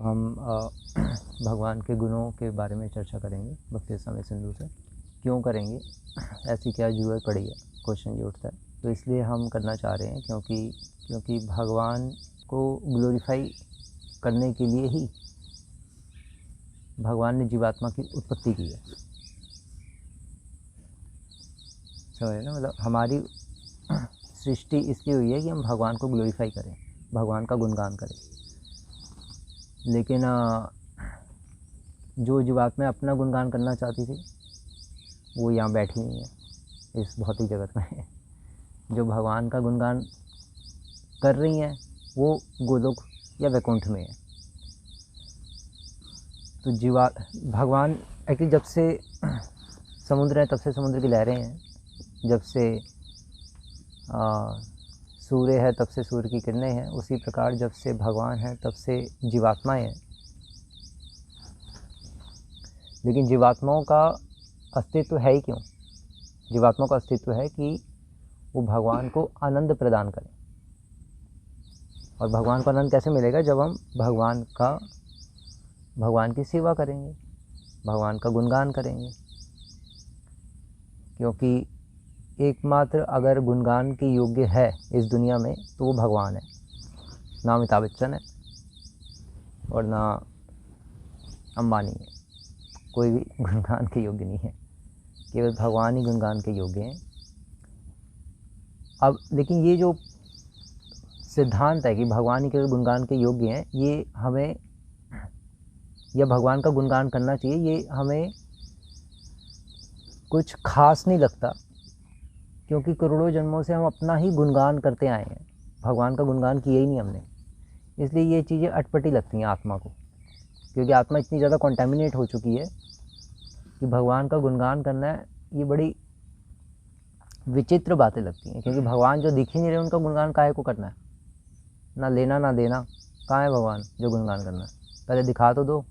हम भगवान के गुणों के बारे में चर्चा करेंगे भक्ति रसामृत सिंधु से। क्यों करेंगे, ऐसी क्या ज़रूरत पड़ी है, क्वेश्चन ये उठता है। तो इसलिए हम करना चाह रहे हैं क्योंकि भगवान को ग्लोरीफाई करने के लिए ही भगवान ने जीवात्मा की उत्पत्ति की है। समझ ना, मतलब हमारी सृष्टि इसलिए हुई है कि हम भगवान को ग्लोरीफाई करें, भगवान का गुणगान करें। लेकिन जो जीवात्मा अपना गुणगान करना चाहती थी वो यहाँ बैठी हुई है इस भौतिक जगत में। जो भगवान का गुणगान कर रही हैं वो गोलोक या वैकुंठ में है। तो भगवान एक्चुअली जब से समुद्र है तब से समुद्र की लहरें हैं, जब से सूर्य है तब से सूर्य की किरणें हैं। उसी प्रकार जब से भगवान है तब से जीवात्माएं हैं। लेकिन जीवात्माओं का अस्तित्व है ही क्यों? जीवात्माओं का अस्तित्व है कि वो भगवान को आनंद प्रदान करें। और भगवान को आनंद कैसे मिलेगा? जब हम भगवान की सेवा करेंगे, भगवान का गुणगान करेंगे। क्योंकि एकमात्र अगर गुणगान के योग्य है इस दुनिया में तो वो भगवान है। ना अमिताभ बच्चन है और ना अंबानी है, कोई भी गुणगान के योग्य नहीं है। केवल भगवान ही गुणगान के योग्य हैं। अब लेकिन ये जो सिद्धांत है कि भगवान ही केवल गुणगान के योग्य हैं, ये हमें, या भगवान का गुणगान करना चाहिए, ये हमें कुछ खास नहीं लगता। क्योंकि करोड़ों जन्मों से हम अपना ही गुणगान करते आए हैं, भगवान का गुणगान किया ही नहीं हमने। इसलिए ये चीज़ें अटपटी लगती हैं आत्मा को। क्योंकि आत्मा इतनी ज़्यादा कॉन्टेमिनेट हो चुकी है कि भगवान का गुणगान करना है, ये बड़ी विचित्र बातें लगती हैं। क्योंकि भगवान जो दिख ही नहीं रहे उनका गुणगान काहे को करना है? ना लेना ना देना, कहाँ है भगवान जो गुणगान करना है? पहले दिखा तो दो।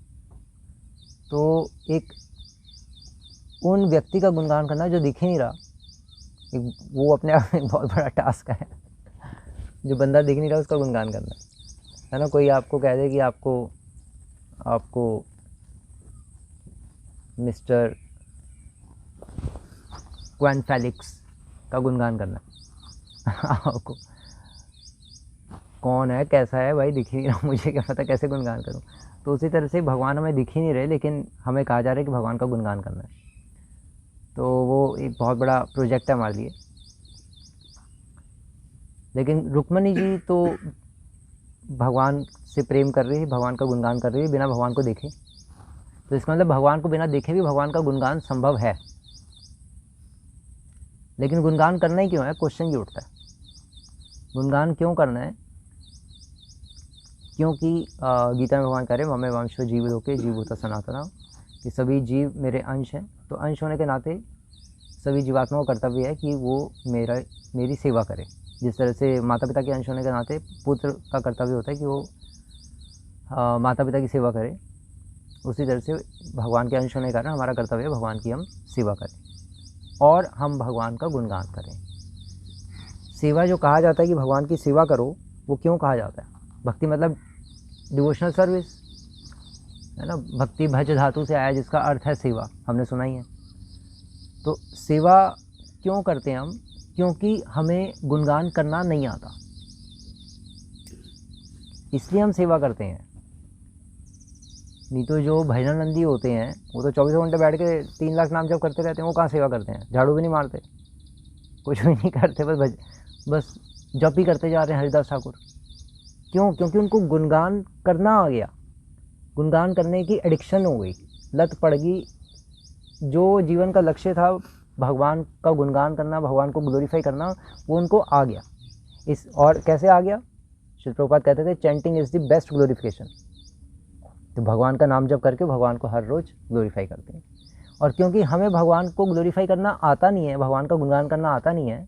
तो एक उन व्यक्ति का गुणगान करना जो दिख ही नहीं रहा, वो अपने आप में बहुत बड़ा टास्क है। जो बंदा दिख नहीं रहा उसका गुणगान करना है ना। कोई आपको कह दे कि आपको मिस्टर क्वेन फेलिक्स का गुणगान करना है। आपको कौन है, कैसा है, भाई दिख ही नहीं रहा, मुझे क्या पता कैसे गुणगान करूं। तो उसी तरह से भगवान हमें दिख ही नहीं रहे, लेकिन हमें कहा जा रहा है कि भगवान का गुणगान करना है। तो वो एक बहुत बड़ा प्रोजेक्ट है हमारे लिए। लेकिन रुक्मणी जी तो भगवान से प्रेम कर रही है, भगवान का गुणगान कर रही है बिना भगवान को देखे। तो इसका मतलब भगवान को बिना देखे भी भगवान का गुणगान संभव है। लेकिन गुणगान करना ही क्यों है, क्वेश्चन ये उठता है। गुणगान क्यों करना है? क्योंकि गीता में भगवान कह रहे हैं ममे वंशो जीव लोके जीवभूता सनातना, कि सभी जीव मेरे अंश हैं। तो अंश होने के नाते सभी जीवात्माओं का कर्तव्य है कि वो मेरी सेवा करे। जिस तरह से माता पिता के अंश होने के नाते पुत्र का कर्तव्य होता है कि वो माता पिता की सेवा करे, उसी तरह से भगवान के अंश होने के कारण हमारा कर्तव्य है भगवान की हम सेवा करें और हम भगवान का गुणगान करें। सेवा जो कहा जाता है कि भगवान की सेवा करो, वो क्यों कहा जाता है? भक्ति मतलब डिवोशनल सर्विस है ना। भक्ति भज धातु से आया जिसका अर्थ है सेवा, हमने सुना ही है। तो सेवा क्यों करते हैं हम? क्योंकि हमें गुणगान करना नहीं आता, इसलिए हम सेवा करते हैं। नहीं तो जो भजनानंदी होते हैं वो तो 24 घंटे बैठ के 3 लाख नाम जप करते रहते हैं। वो कहाँ सेवा करते हैं? झाड़ू भी नहीं मारते, कुछ भी नहीं करते, बस जप ही करते जा रहे हैं हरिदास ठाकुर। क्यों? क्योंकि उनको गुणगान करना आ गया, गुणगान करने की एडिक्शन हो गई, लत पड़ गई। जो जीवन का लक्ष्य था भगवान का गुणगान करना, भगवान को ग्लोरीफाई करना, वो उनको आ गया। और कैसे आ गया? श्री प्रभुपाद कहते थे chanting is the best glorification. तो भगवान का नाम जप करके भगवान को हर रोज़ ग्लोरीफाई करते हैं। और क्योंकि हमें भगवान को ग्लोरीफाई करना आता नहीं है, भगवान का गुणगान करना आता नहीं है,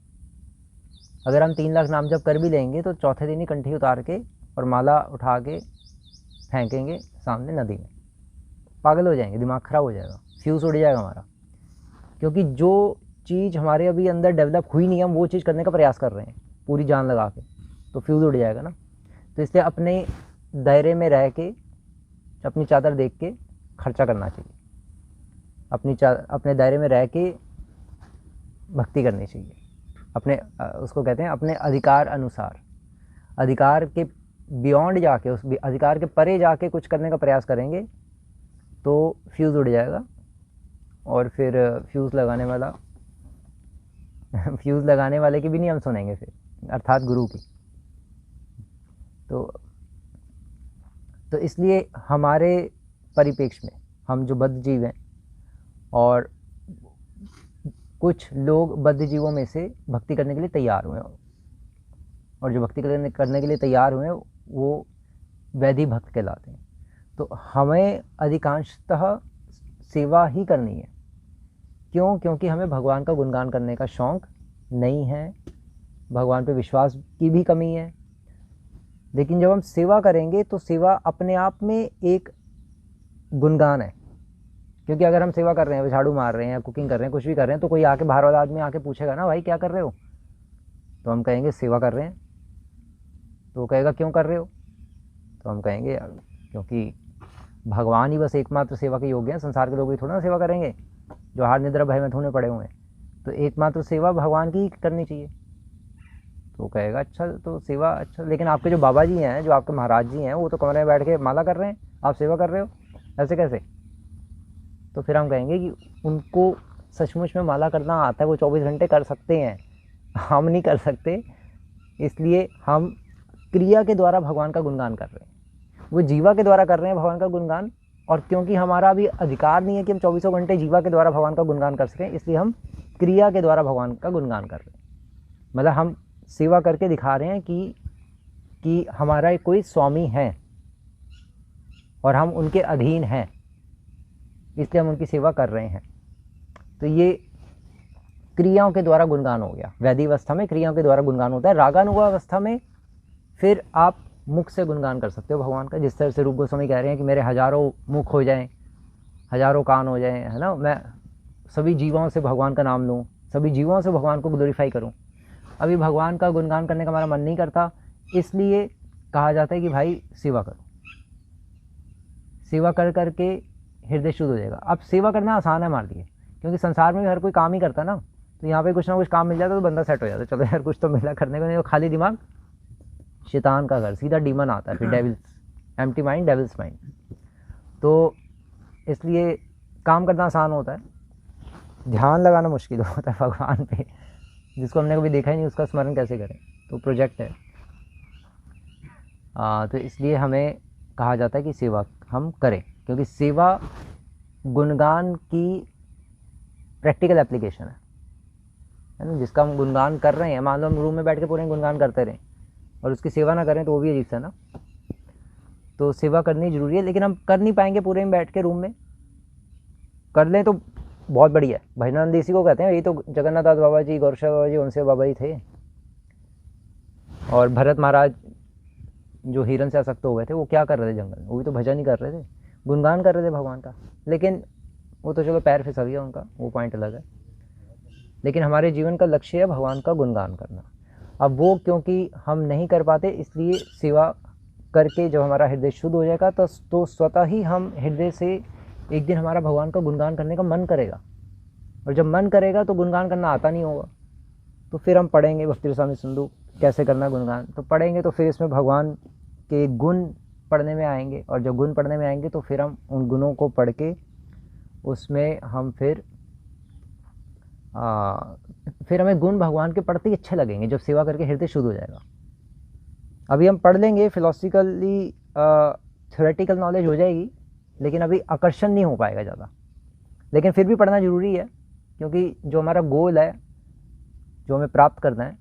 अगर हम 3 लाख नाम जप कर भी लेंगे तो चौथे दिन ही कंठी उतार के और माला उठा के फेंकेंगे सामने नदी में, पागल हो जाएंगे, दिमाग ख़राब हो जाएगा, फ्यूज़ उड़ जाएगा हमारा। क्योंकि जो चीज़ हमारे अभी अंदर डेवलप हुई नहीं है, हम वो चीज़ करने का प्रयास कर रहे हैं पूरी जान लगा के, तो फ्यूज़ उड़ जाएगा ना। तो इसलिए अपने दायरे में रह के अपनी चादर देख के खर्चा करना चाहिए, अपने दायरे में रह के भक्ति करनी चाहिए, अपने उसको कहते हैं अपने अधिकार अनुसार। अधिकार के बियॉन्ड जाके, उस अधिकार के परे जाके कुछ करने का प्रयास करेंगे तो फ्यूज़ उड़ जाएगा, और फिर फ्यूज़ लगाने वाले की भी नहीं हम सुनेंगे फिर, अर्थात गुरु की। तो इसलिए हमारे परिप्रेक्ष्य में हम जो बद्ध जीव हैं, और कुछ लोग बद्ध जीवों में से भक्ति करने के लिए तैयार हुए हैं, और जो भक्ति करने के लिए तैयार हुए हैं वो वैधि भक्त कहलाते हैं। तो हमें अधिकांशतः सेवा ही करनी है। क्यों? क्योंकि हमें भगवान का गुणगान करने का शौक़ नहीं है, भगवान पे विश्वास की भी कमी है। लेकिन जब हम सेवा करेंगे तो सेवा अपने आप में एक गुणगान है। क्योंकि अगर हम सेवा कर रहे हैं, झाड़ू मार रहे हैं या कुकिंग कर रहे हैं, कुछ भी कर रहे हैं, तो कोई आके, बाहर वाला आदमी आके पूछेगा ना, भाई क्या कर रहे हो? तो हम कहेंगे सेवा कर रहे हैं। तो वो कहेगा क्यों कर रहे हो? तो हम कहेंगे क्योंकि भगवान ही बस एकमात्र सेवा के योग्य हैं, संसार के लोग भी थोड़ा ना सेवा करेंगे जो हार निद्रा भय में थोड़े पड़े हुए हैं। तो एकमात्र सेवा भगवान की ही करनी चाहिए। तो वो कहेगा अच्छा, तो सेवा अच्छा, लेकिन आपके जो बाबा जी हैं, जो आपके महाराज जी हैं, वो तो कमरे में बैठ के माला कर रहे हैं, आप सेवा कर रहे हो, ऐसे कैसे? तो फिर हम कहेंगे कि उनको सचमुच में माला करना आता है, वो 24 घंटे कर सकते हैं, हम नहीं कर सकते। इसलिए हम क्रिया के द्वारा भगवान का गुणगान कर रहे हैं, वो जीवा के द्वारा कर रहे हैं भगवान का गुणगान। और क्योंकि हमारा अभी अधिकार नहीं है कि हम 24 घंटे जीवा के द्वारा भगवान का गुणगान कर सकें, इसलिए हम क्रिया के द्वारा भगवान का गुणगान कर रहे हैं। मतलब हम सेवा करके दिखा रहे हैं कि हमारा कोई स्वामी है और हम उनके अधीन हैं, इसलिए हम उनकी सेवा कर रहे हैं। तो ये क्रियाओं के द्वारा गुणगान हो गया। वैधि अवस्था में क्रियाओं के द्वारा गुणगान होता है। रागानुगा अवस्था में फिर आप मुख से गुणगान कर सकते हो भगवान का। जिस तरह से रूप गोस्वामी कह रहे हैं कि मेरे हजारों मुख हो जाएं, हजारों कान हो जाएं, है ना, मैं सभी जीवों से भगवान का नाम लूँ, सभी जीवों से भगवान को ग्लोरीफाई करूँ। अभी भगवान का गुणगान करने का हमारा मन नहीं करता, इसलिए कहा जाता है कि भाई सेवा करो। सेवा कर करके हृदय शुद्ध हो जाएगा। अब सेवा करना आसान है हमारे लिए, क्योंकि संसार में भी हर कोई काम ही करता ना, तो यहाँ पे कुछ ना कुछ काम मिल जाता तो बंदा सेट हो जाता है। चलो यार कुछ तो मिला करने को, नहीं तो खाली दिमाग शैतान का घर, सीधा डीमन आता है फिर, devils, empty mind devil's mind. तो इसलिए काम करना आसान होता है, ध्यान लगाना मुश्किल होता है भगवान पे। जिसको हमने कभी देखा ही नहीं उसका स्मरण कैसे करें? तो प्रोजेक्ट है। तो इसलिए हमें कहा जाता है कि सेवा हम करें, क्योंकि सेवा गुणगान की प्रैक्टिकल एप्लीकेशन है ना। जिसका हम गुणगान कर रहे हैं, मान लो हम रूम में बैठ के पूरे गुणगान करते रहें और उसकी सेवा ना करें तो वो भी अजीब सा ना। तो सेवा करनी जरूरी है, लेकिन हम कर नहीं पाएंगे पूरे में बैठ के रूम में। कर लें तो बहुत बढ़िया है। भजनानंद इसी को कहते हैं, यही तो जगन्नाथ दास बाबा जी, गौरक्षा बाबा जी, उनसे बाबा जी थे। और भरत महाराज जो हिरन से आसक्त हो गए थे, वो क्या कर रहे थे जंगल में? वो भी तो भजन ही कर रहे थे, गुणगान कर रहे थे भगवान का। लेकिन वो तो चलो पैर फिसल गया उनका, वो पॉइंट अलग है। लेकिन हमारे जीवन का लक्ष्य है भगवान का गुणगान करना। अब वो क्योंकि हम नहीं कर पाते, इसलिए सेवा करके जब हमारा हृदय शुद्ध हो जाएगा तो स्वतः ही हम हृदय से एक दिन हमारा भगवान का गुणगान करने का मन करेगा। और जब मन करेगा तो गुणगान करना आता नहीं होगा, तो फिर हम पढ़ेंगे भक्ति रसामृत सिंधु कैसे करना गुणगान, तो पढ़ेंगे तो फिर इसमें भगवान के गुण पढ़ने में आएंगे। और जब गुण पढ़ने में आएंगे तो फिर हम उन गुणों को पढ़ के उसमें हम फिर हमें गुण भगवान के पढ़ते ही अच्छे लगेंगे जब सेवा करके हृदय शुद्ध हो जाएगा। अभी हम पढ़ लेंगे फिलोसफिकली, थ्योरेटिकल नॉलेज हो जाएगी, लेकिन अभी आकर्षण नहीं हो पाएगा ज़्यादा। लेकिन फिर भी पढ़ना ज़रूरी है, क्योंकि जो हमारा गोल है, जो हमें प्राप्त करना है,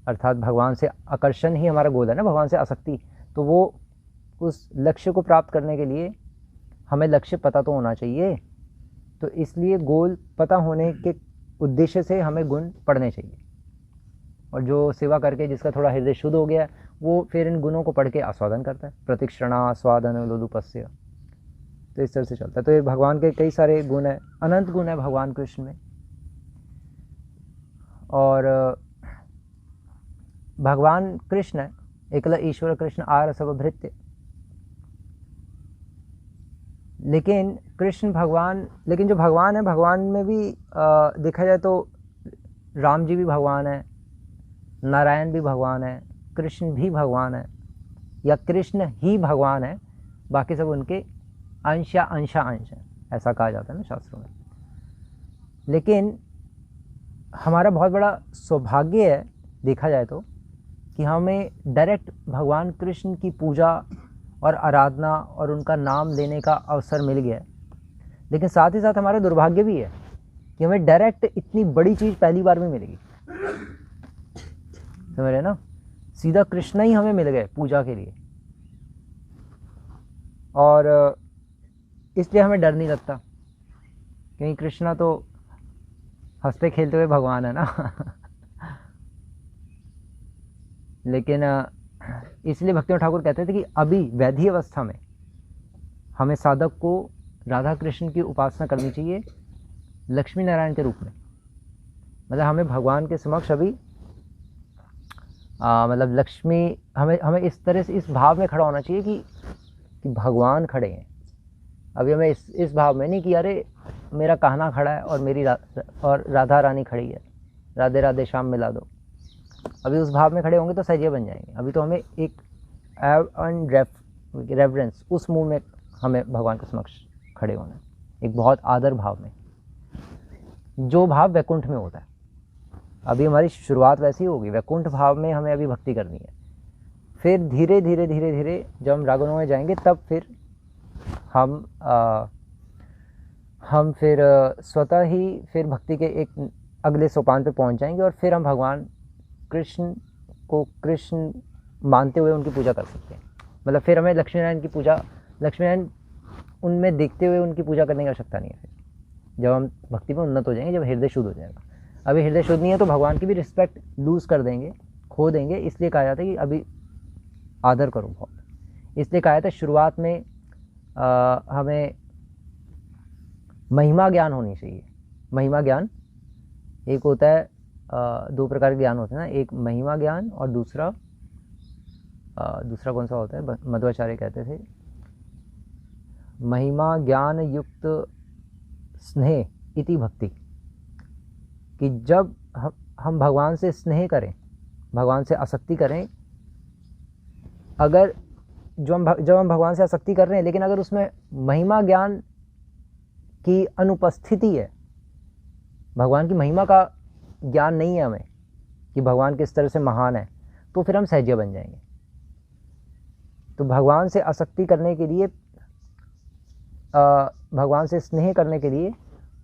अर्थात भगवान से आकर्षण ही हमारा गोल है ना, भगवान से आसक्ति। तो वो उस लक्ष्य को प्राप्त करने के लिए हमें लक्ष्य पता तो होना चाहिए। तो इसलिए गोल पता होने के उद्देश्य से हमें गुण पढ़ने चाहिए। और जो सेवा करके जिसका थोड़ा हृदय शुद्ध हो गया, वो फिर इन गुणों को पढ़ के आस्वादन करता है। प्रतिक्षणा आस्वादन लोलुपस्य, तो इस तरह से चलता है। तो ये भगवान के कई सारे गुण हैं, अनंत गुण है भगवान कृष्ण में। और भगवान कृष्ण एकल ईश्वर कृष्ण आर सब भृत्य, लेकिन कृष्ण भगवान, लेकिन जो भगवान है, भगवान में भी देखा जाए तो राम जी भी भगवान है, नारायण भी भगवान है, कृष्ण भी भगवान है, या कृष्ण ही भगवान है, बाकी सब उनके अंश या अंश है, ऐसा कहा जाता है ना शास्त्रों में। लेकिन हमारा बहुत बड़ा सौभाग्य है देखा जाए तो कि हमें डायरेक्ट भगवान कृष्ण की पूजा और आराधना और उनका नाम लेने का अवसर मिल गया है। लेकिन साथ ही साथ हमारा दुर्भाग्य भी है कि हमें डायरेक्ट इतनी बड़ी चीज़ पहली बार में मिलेगी, समझ रहे ना, सीधा कृष्ण ही हमें मिल गए पूजा के लिए, और इसलिए हमें डर नहीं लगता, क्योंकि कृष्णा तो हंसते खेलते हुए भगवान है ना। लेकिन इसलिए भक्तिनाथ ठाकुर कहते थे कि अभी वैधि अवस्था में हमें साधक को राधा कृष्ण की उपासना करनी चाहिए लक्ष्मी नारायण के रूप में। मतलब हमें भगवान के समक्ष अभी मतलब लक्ष्मी, हमें इस तरह से इस भाव में खड़ा होना चाहिए कि भगवान खड़े हैं। अभी हमें इस भाव में नहीं कि अरे मेरा कहना खड़ा है और मेरी और राधा रानी खड़ी है, राधे राधे श्याम मिला दो। अभी उस भाव में खड़े होंगे तो सहजे बन जाएंगे। अभी तो हमें एक रेवरेंस, उस मुंह में हमें भगवान के समक्ष खड़े होना है, एक बहुत आदर भाव में, जो भाव वैकुंठ में होता है। अभी हमारी शुरुआत वैसी होगी, वैकुंठ भाव में हमें अभी भक्ति करनी है। फिर धीरे धीरे धीरे धीरे जब हम रागों में जाएंगे तब फिर हम फिर स्वतः ही फिर भक्ति के एक अगले सोपान पे पहुंच जाएंगे, और फिर हम भगवान कृष्ण को कृष्ण मानते हुए उनकी पूजा कर सकते हैं। मतलब फिर हमें लक्ष्मी नारायण की पूजा, लक्ष्मी नारायण उनमें देखते हुए उनकी पूजा करने की आवश्यकता नहीं है। फिर जब हम भक्ति में उन्नत हो जाएंगे, जब हृदय शुद्ध हो जाएगा। अभी हृदय शुद्ध नहीं है तो भगवान की भी रिस्पेक्ट लूज़ कर देंगे, खो देंगे। इसलिए कहा जाता है कि अभी आदर करो बहुत। इसलिए कहा जाता है शुरुआत में हमें महिमा ज्ञान होनी चाहिए। महिमा ज्ञान एक होता है, दो प्रकार के ज्ञान होते हैं ना, एक महिमा ज्ञान और दूसरा कौन सा होता है, मध्वाचार्य कहते थे महिमा ज्ञान युक्त स्नेह इति भक्ति, कि जब हम भगवान से स्नेह करें, भगवान से आसक्ति करें, अगर जब हम भगवान से आसक्ति कर रहे हैं लेकिन अगर उसमें महिमा ज्ञान की अनुपस्थिति है, भगवान की महिमा का ज्ञान नहीं है हमें कि भगवान किस तरह से महान है, तो फिर हम सहज्य बन जाएंगे। तो भगवान से आसक्ति करने के लिए, भगवान से स्नेह करने के लिए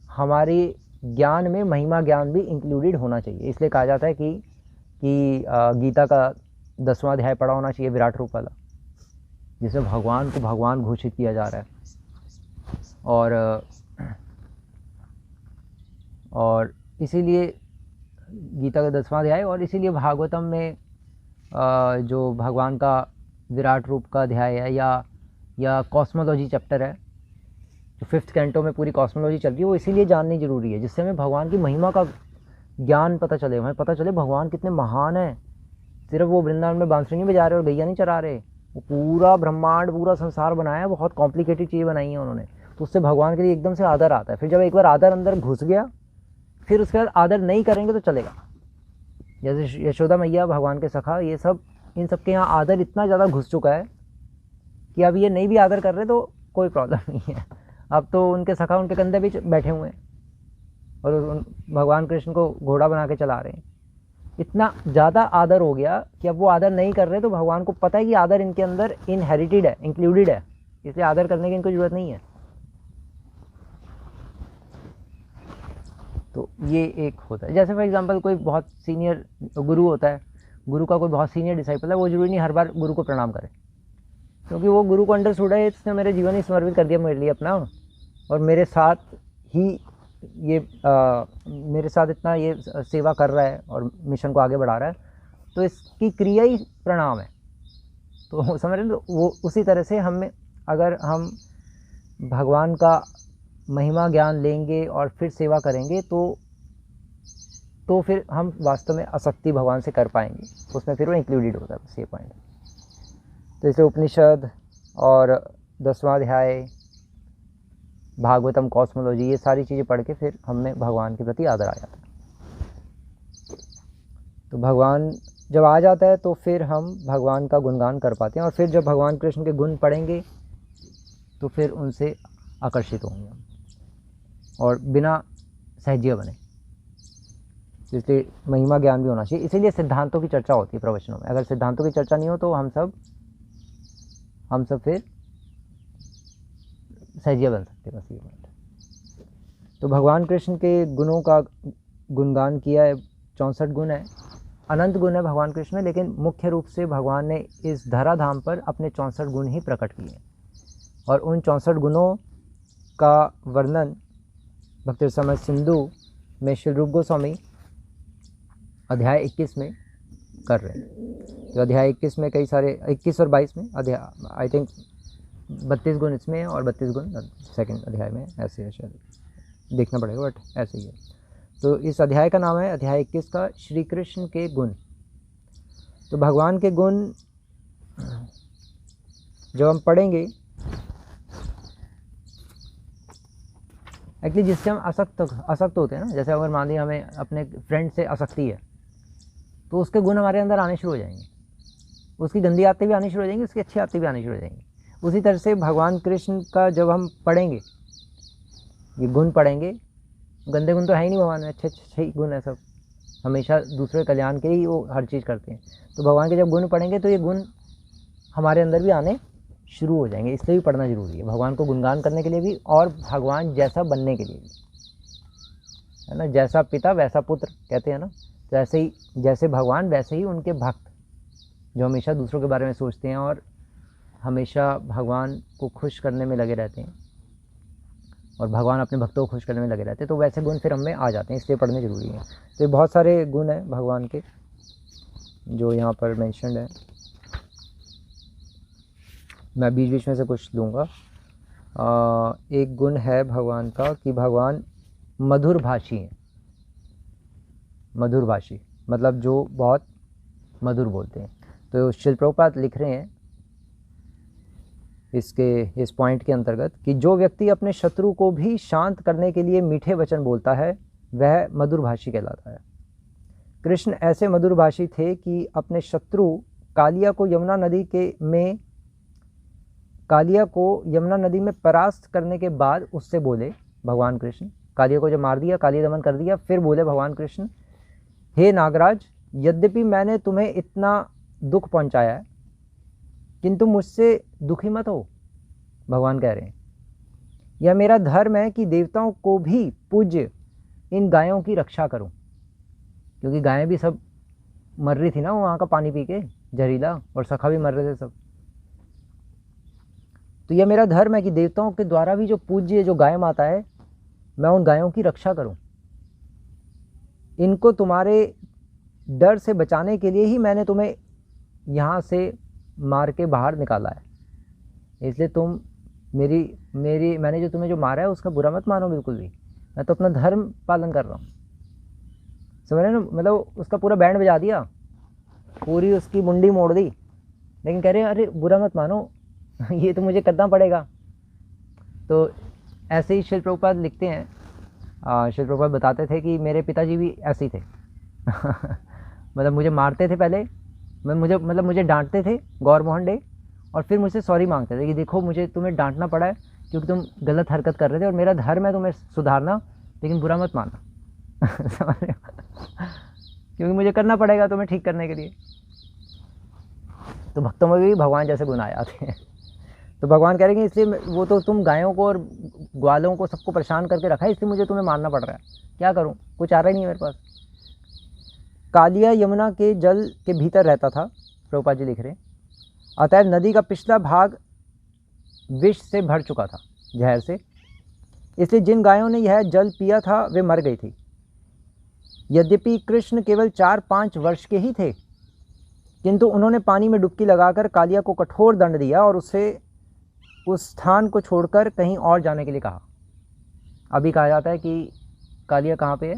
हमारे ज्ञान में महिमा ज्ञान भी इंक्लूडेड होना चाहिए। इसलिए कहा जाता है कि गीता का 10वां अध्याय पढ़ा होना चाहिए, विराट रूप वाला, जिसमें भगवान को भगवान घोषित किया जा रहा है। और इसीलिए गीता का 10वां अध्याय, और इसीलिए भागवतम में जो भगवान का विराट रूप का अध्याय है, या कॉस्मोलॉजी चैप्टर है, जो 5th कैंटो में पूरी कॉस्मोलॉजी चल रही है, वो इसीलिए जाननी ज़रूरी है, जिससे हमें भगवान की महिमा का ज्ञान पता चले, हमें पता चले भगवान कितने महान हैं। सिर्फ वो वृंदावन में बांसुरी नहीं बजा रहे और गैया नहीं चरा रहे, वो पूरा ब्रह्मांड, पूरा संसार बनाया है, बहुत कॉम्प्लिकेटेड चीज़ें बनाई हैं उन्होंने। तो उससे भगवान के लिए एकदम से आदर आता है। फिर जब एक बार आदर अंदर घुस गया, फिर उसके बाद आदर नहीं करेंगे तो चलेगा। जैसे यशोदा मैया, भगवान के सखा, ये सब, इन सब के यहाँ आदर इतना ज़्यादा घुस चुका है कि अब ये नहीं भी आदर कर रहे तो कोई प्रॉब्लम नहीं है। अब तो उनके सखा उनके कंधे भी बैठे हुए हैं और भगवान कृष्ण को घोड़ा बना के चला रहे हैं। इतना ज़्यादा आदर हो गया कि अब वो आदर नहीं कर रहे, तो भगवान को पता है कि आदर इनके अंदर इनहेरिटेड है, इंक्लूडेड है, इसलिए आदर करने की इनको ज़रूरत नहीं है। तो ये एक होता है। जैसे फॉर एग्जांपल कोई बहुत सीनियर गुरु होता है, गुरु का कोई बहुत सीनियर डिसाइपल है, वो जरूरी नहीं हर बार गुरु को प्रणाम करे, क्योंकि वो गुरु को अंडरस्टूड है, इसने मेरे जीवन ही समर्पित कर दिया मेरे लिए अपना, और मेरे साथ ही ये मेरे साथ इतना ये सेवा कर रहा है और मिशन को आगे बढ़ा रहा है, तो इसकी क्रिया ही प्रणाम है। तो समझ रहे, तो वो उसी तरह से हमें, अगर हम भगवान का महिमा ज्ञान लेंगे और फिर सेवा करेंगे तो फिर हम वास्तव में आसक्ति भगवान से कर पाएंगे, उसमें फिर वो इंक्लूडेड होता है, बस ये पॉइंट। तो इसलिए उपनिषद और 10वां अध्याय भागवतम, कॉस्मोलॉजी, ये सारी चीज़ें पढ़ के फिर हमें भगवान के प्रति आदर आ जाता है। तो भगवान जब आ जाता है तो फिर हम भगवान का गुणगान कर पाते हैं, और फिर जब भगवान कृष्ण के गुण पढ़ेंगे तो फिर उनसे आकर्षित होंगे हम, और बिना सहज्य बने। इसलिए महिमा ज्ञान भी होना चाहिए, इसीलिए सिद्धांतों की चर्चा होती है प्रवचनों में। अगर सिद्धांतों की चर्चा नहीं हो तो हम सब फिर सहज्य बन सकते हैं, बस ये बात है। तो भगवान कृष्ण के गुणों का गुणगान किया है। 64 गुण है, अनंत गुण है भगवान कृष्ण में, लेकिन मुख्य रूप से भगवान ने इस धराधाम पर अपने 64 गुण ही प्रकट किए, और उन 64 गुणों का वर्णन भक्ति रसामृत सिंधु में श्री रूप गोस्वामी अध्याय 21 में कर रहे हैं। तो अध्याय 21 में कई सारे, 21 और 22 में अध्याय, आई थिंक 32 गुण इसमें है और 32 गुण सेकंड अध्याय में, ऐसे है, शायद देखना पड़ेगा बट ऐसे ही है। तो इस अध्याय का नाम है अध्याय 21 का श्री कृष्ण के गुण। तो भगवान के गुण जब हम पढ़ेंगे, एक्चुअली जिससे हम असक्त होते हैं ना, जैसे अगर मान लीजिए हमें अपने फ्रेंड से आसक्ति है तो उसके गुण हमारे अंदर आने शुरू हो जाएंगे, उसकी गंदी आदतें भी आनी शुरू हो जाएंगी, उसकी अच्छी आदतें भी आनी शुरू हो जाएंगी। उसी तरह से भगवान कृष्ण का जब हम पढ़ेंगे, ये गुण पढ़ेंगे, गंदे गुण तो है ही नहीं भगवान में, अच्छे अच्छे ही गुण है सब, हमेशा दूसरे कल्याण के ही वो हर चीज़ करते हैं। तो भगवान के जब गुण पढ़ेंगे तो ये गुण हमारे अंदर भी आने शुरू हो जाएंगे। इसलिए भी पढ़ना जरूरी है, भगवान को गुणगान करने के लिए भी और भगवान जैसा बनने के लिए भी, है ना। जैसा पिता वैसा पुत्र कहते हैं ना, तो ऐसे ही जैसे भगवान वैसे ही उनके भक्त, जो हमेशा दूसरों के बारे में सोचते हैं और हमेशा भगवान को खुश करने में लगे रहते हैं, और भगवान अपने भक्तों को खुश करने में लगे रहते हैं, तो वैसे गुण फिर हमें आ जाते हैं, इसलिए पढ़ने ज़रूरी है। तो ये बहुत सारे गुण हैं भगवान के जो यहाँ पर मेंशन्ड है, मैं बीच बीच में से कुछ लूँगा। एक गुण है भगवान का कि भगवान मधुर भाषी हैं। मधुर भाषी मतलब जो बहुत मधुर बोलते हैं। तो श्रील प्रभुपाद लिख रहे हैं इस पॉइंट के अंतर्गत कि जो व्यक्ति अपने शत्रु को भी शांत करने के लिए मीठे वचन बोलता है वह मधुर भाषी कहलाता है। कृष्ण ऐसे मधुर भाषी थे कि अपने शत्रु कालिया को यमुना नदी में परास्त करने के बाद उससे बोले भगवान कृष्ण, कालिया को जब मार दिया, कालिया दमन कर दिया, फिर बोले भगवान कृष्ण, हे नागराज, यद्यपि मैंने तुम्हें इतना दुख पहुंचाया है किंतु मुझसे दुखी मत हो। भगवान कह रहे हैं यह मेरा धर्म है कि देवताओं को भी पूज्य इन गायों की रक्षा करूं, क्योंकि गायें भी सब मर रही थी ना वहाँ का पानी पी के जहरीला, और सखा भी मर रहे थे सब। तो यह मेरा धर्म है कि देवताओं के द्वारा भी जो पूज्य जो गाय माता है, मैं उन गायों की रक्षा करूं। इनको तुम्हारे डर से बचाने के लिए ही मैंने तुम्हें यहाँ से मार के बाहर निकाला है। इसलिए तुम मैंने जो तुम्हें जो मारा है उसका बुरा मत मानो बिल्कुल भी, मैं तो अपना धर्म पालन कर रहा हूँ। समझ रहे ना, मतलब उसका पूरा बैंड बजा दिया, पूरी उसकी मुंडी मोड़ दी, लेकिन कह रहे हैं अरे बुरा मत मानो, ये तो मुझे करना पड़ेगा। तो ऐसे ही श्रील प्रभुपाद लिखते हैं, श्रील प्रभुपाद बताते थे कि मेरे पिताजी भी ऐसे ही थे मतलब मुझे मारते थे पहले, मुझे डांटते थे गौर मोहन डे, और फिर मुझसे सॉरी मांगते थे कि देखो मुझे तुम्हें डांटना पड़ा है क्योंकि तुम गलत हरकत कर रहे थे और मेरा धर्म है तुम्हें सुधारना, लेकिन बुरा मत मानना समझ रहे हो? क्योंकि मुझे करना पड़ेगा तुम्हें ठीक करने के लिए। तो भक्तों में भी भगवान जैसे गुण आ जाते हैं। तो भगवान कह रहे हैं इसलिए वो तो तुम गायों को और ग्वालों को सबको परेशान करके रखा है, इसलिए मुझे तुम्हें मारना पड़ रहा है, क्या करूं, कुछ आ रहा ही नहीं है मेरे पास। कालिया यमुना के जल के भीतर रहता था, प्रभुपाद जी लिख रहे हैं, अतएव नदी का पिछला भाग विष से भर चुका था, जहर से, इसलिए जिन गायों ने यह जल पिया था वे मर गई थी। यद्यपि कृष्ण केवल 4-5 वर्ष के ही थे, किंतु उन्होंने पानी में डुबकी लगाकर कालिया को कठोर दंड दिया और उससे उस स्थान को छोड़कर कहीं और जाने के लिए कहा। अभी कहा जाता है कि कालिया कहाँ पे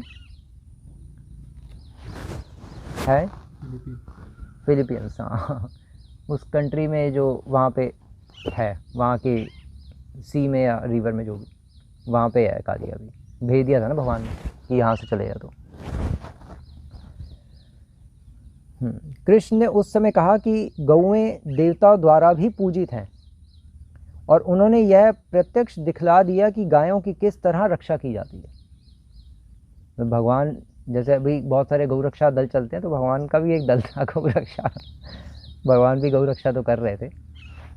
है? फिलीपींस, हाँ, उस कंट्री में जो वहाँ पे है, वहाँ के सी में या रिवर में जो भी, वहाँ पे है काली अभी, भेज दिया था ना भगवान ने कि यहाँ से चले जा तो। कृष्ण ने उस समय कहा कि गौएं देवताओं द्वारा भी पूजित हैं और उन्होंने यह प्रत्यक्ष दिखला दिया कि गायों की किस तरह रक्षा की जाती है। तो भगवान, जैसे अभी बहुत सारे गौ रक्षा दल चलते हैं, तो भगवान का भी एक दल था गौ रक्षा। भगवान भी गौ रक्षा तो कर रहे थे,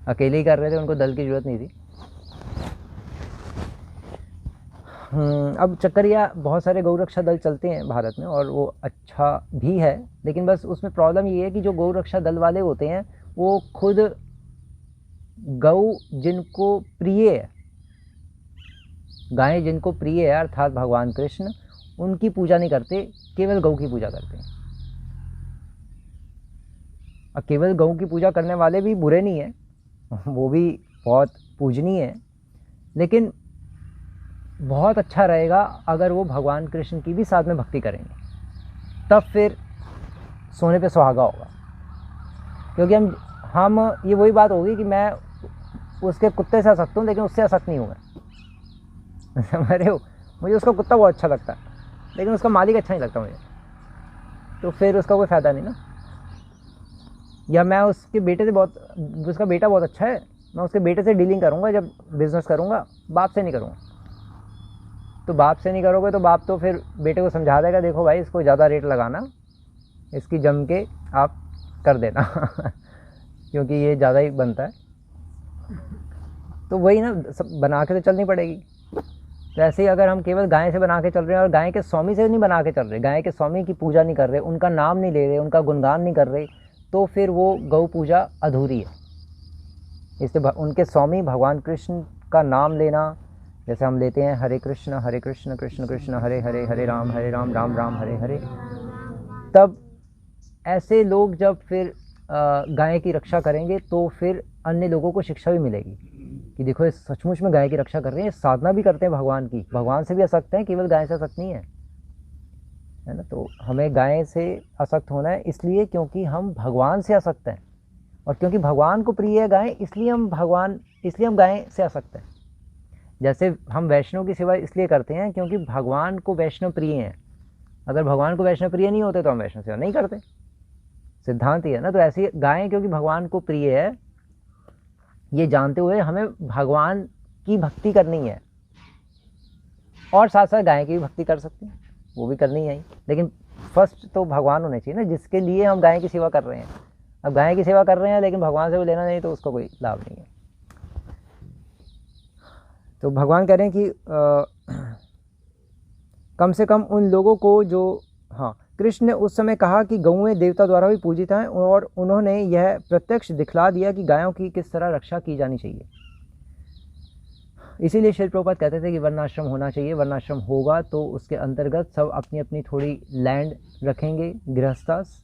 अकेले ही कर रहे थे, उनको दल की जरूरत नहीं थी। अब चक्करिया बहुत सारे गौ रक्षा दल चलते हैं भारत में और वो अच्छा भी है, लेकिन बस उसमें प्रॉब्लम ये है कि जो गौ रक्षा दल वाले होते हैं वो खुद गौ जिनको प्रिय है, गायें जिनको प्रिय है अर्थात भगवान कृष्ण, उनकी पूजा नहीं करते, केवल गौ की पूजा करते हैं। और केवल गौ की पूजा करने वाले भी बुरे नहीं है, वो भी बहुत पूजनीय है, लेकिन बहुत अच्छा रहेगा अगर वो भगवान कृष्ण की भी साथ में भक्ति करेंगे, तब फिर सोने पे सुहागा होगा। क्योंकि हम ये वही बात होगी कि मैं उसके कुत्ते से आसक्त हूँ लेकिन उससे आसक्त नहीं हूँ मैं। समझ रहे हो, मुझे उसका कुत्ता बहुत अच्छा लगता है लेकिन उसका मालिक अच्छा नहीं लगता मुझे, तो फिर उसका कोई फ़ायदा नहीं ना। या मैं उसके बेटे से बहुत, उसका बेटा बहुत अच्छा है, मैं उसके बेटे से डीलिंग करूँगा जब बिज़नेस करूँगा, बाप से नहीं करूँगा। तो बाप से नहीं करोगे तो बाप तो फिर बेटे को समझा देगा, देखो भाई इसको ज़्यादा रेट लगाना, इसकी जम के आप कर देना क्योंकि ये ज़्यादा ही बनता है। तो वही ना, सब बना के तो चलनी पड़ेगी। तो ऐसे ही अगर हम केवल गाय से बना के चल रहे हैं और गाय के स्वामी से नहीं बना के चल रहे, गाय के स्वामी की पूजा नहीं कर रहे, उनका नाम नहीं ले रहे, उनका गुणगान नहीं कर रहे, तो फिर वो गौ पूजा अधूरी है। इसलिए उनके स्वामी भगवान कृष्ण का नाम लेना, जैसे हम लेते हैं हरे कृष्ण कृष्ण कृष्ण हरे हरे, हरे राम राम राम हरे हरे, तब ऐसे लोग जब फिर गाय की रक्षा करेंगे तो फिर अन्य लोगों को शिक्षा भी मिलेगी कि देखो ये सचमुच में गाय की रक्षा कर रहे हैं, साधना भी करते हैं भगवान की, भगवान से भी आसक्त हैं, केवल गाय से आसक्त नहीं है ना। तो हमें गाय से आसक्त होना है इसलिए क्योंकि हम भगवान से आसक्त हैं, और क्योंकि भगवान को प्रिय है गाय, इसलिए हम गाय से आसक्त हैं। जैसे हम वैष्णव की सेवा इसलिए करते हैं क्योंकि भगवान को वैष्णव प्रिय हैं, अगर भगवान को वैष्णव प्रिय नहीं होते तो हम वैष्णव सेवा नहीं करते, सिद्धांत ही है ना। तो ऐसी गाय क्योंकि भगवान को प्रिय है, ये जानते हुए हमें भगवान की भक्ति करनी है, और साथ साथ गाय की भी भक्ति कर सकते हैं, वो भी करनी है, लेकिन फर्स्ट तो भगवान होने चाहिए ना जिसके लिए हम गाय की सेवा कर रहे हैं। अब गाय की सेवा कर रहे हैं लेकिन भगवान से भी लेना नहीं, तो उसका कोई लाभ नहीं है। तो भगवान कह रहे हैं कि कम से कम उन लोगों को जो, हाँ, कृष्ण ने उस समय कहा कि गौएं देवता द्वारा भी पूजित हैं और उन्होंने यह प्रत्यक्ष दिखला दिया कि गायों की किस तरह रक्षा की जानी चाहिए। इसीलिए श्रील प्रभुपाद कहते थे कि वर्णाश्रम होना चाहिए, वर्णाश्रम होगा तो उसके अंतर्गत सब अपनी अपनी थोड़ी लैंड रखेंगे गृहस्थास,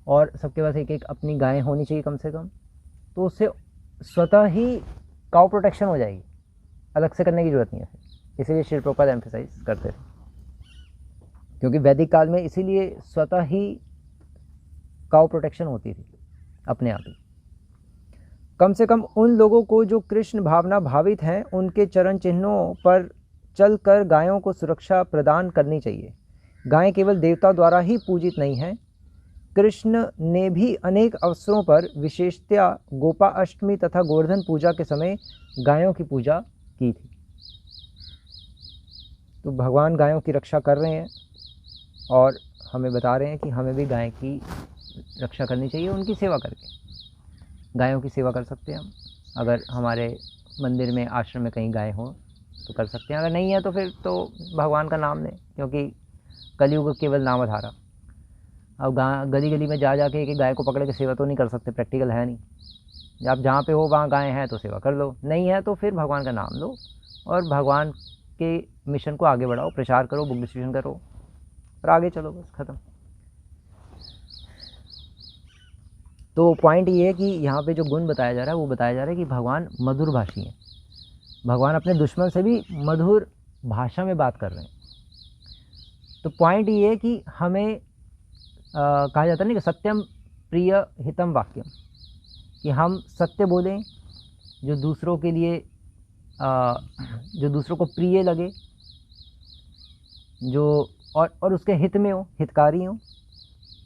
और सबके पास एक एक अपनी गायें होनी चाहिए कम से कम, तो उससे स्वतः ही काउ प्रोटेक्शन हो जाएगी, अलग से करने की जरूरत नहीं है। इसीलिए श्रील प्रभुपाद एम्फेसाइज करते थे, क्योंकि वैदिक काल में इसीलिए स्वतः ही काउ प्रोटेक्शन होती थी अपने आप ही। कम से कम उन लोगों को जो कृष्ण भावना भावित हैं उनके चरण चिन्हों पर चलकर गायों को सुरक्षा प्रदान करनी चाहिए। गायें केवल देवता द्वारा ही पूजित नहीं हैं, कृष्ण ने भी अनेक अवसरों पर विशेषतया गोपा अष्टमी तथा गोवर्धन पूजा के समय गायों की पूजा की थी। तो भगवान गायों की रक्षा कर रहे हैं और हमें बता रहे हैं कि हमें भी गाय की रक्षा करनी चाहिए, उनकी सेवा करके। गायों की सेवा कर सकते हैं हम, अगर हमारे मंदिर में आश्रम में कहीं गाय हो तो कर सकते हैं, अगर नहीं है तो फिर तो भगवान का नाम लें, क्योंकि कलयुग केवल नामधारा। अब गली गली में जा जाके एक गाय को पकड़ के सेवा तो नहीं कर सकते, प्रैक्टिकल है नहीं। आप जहाँ पे हो वहाँ गाय हैं तो सेवा कर लो, नहीं है तो फिर भगवान का नाम लो और भगवान के मिशन को आगे बढ़ाओ, प्रचार करो, बुक डिस्ट्रीब्यूशन करो और आगे चलो, बस ख़त्म। तो पॉइंट ये है कि यहाँ पे जो गुण बताया जा रहा है वो बताया जा रहा है कि भगवान मधुर भाषी हैं, भगवान अपने दुश्मन से भी मधुर भाषा में बात कर रहे हैं। तो पॉइंट ये है कि हमें कहा जाता है ना कि सत्यम प्रिय हितम वाक्यम, कि हम सत्य बोलें जो दूसरों के लिए जो दूसरों को प्रिय लगे, जो और उसके हित में हो, हितकारी हो,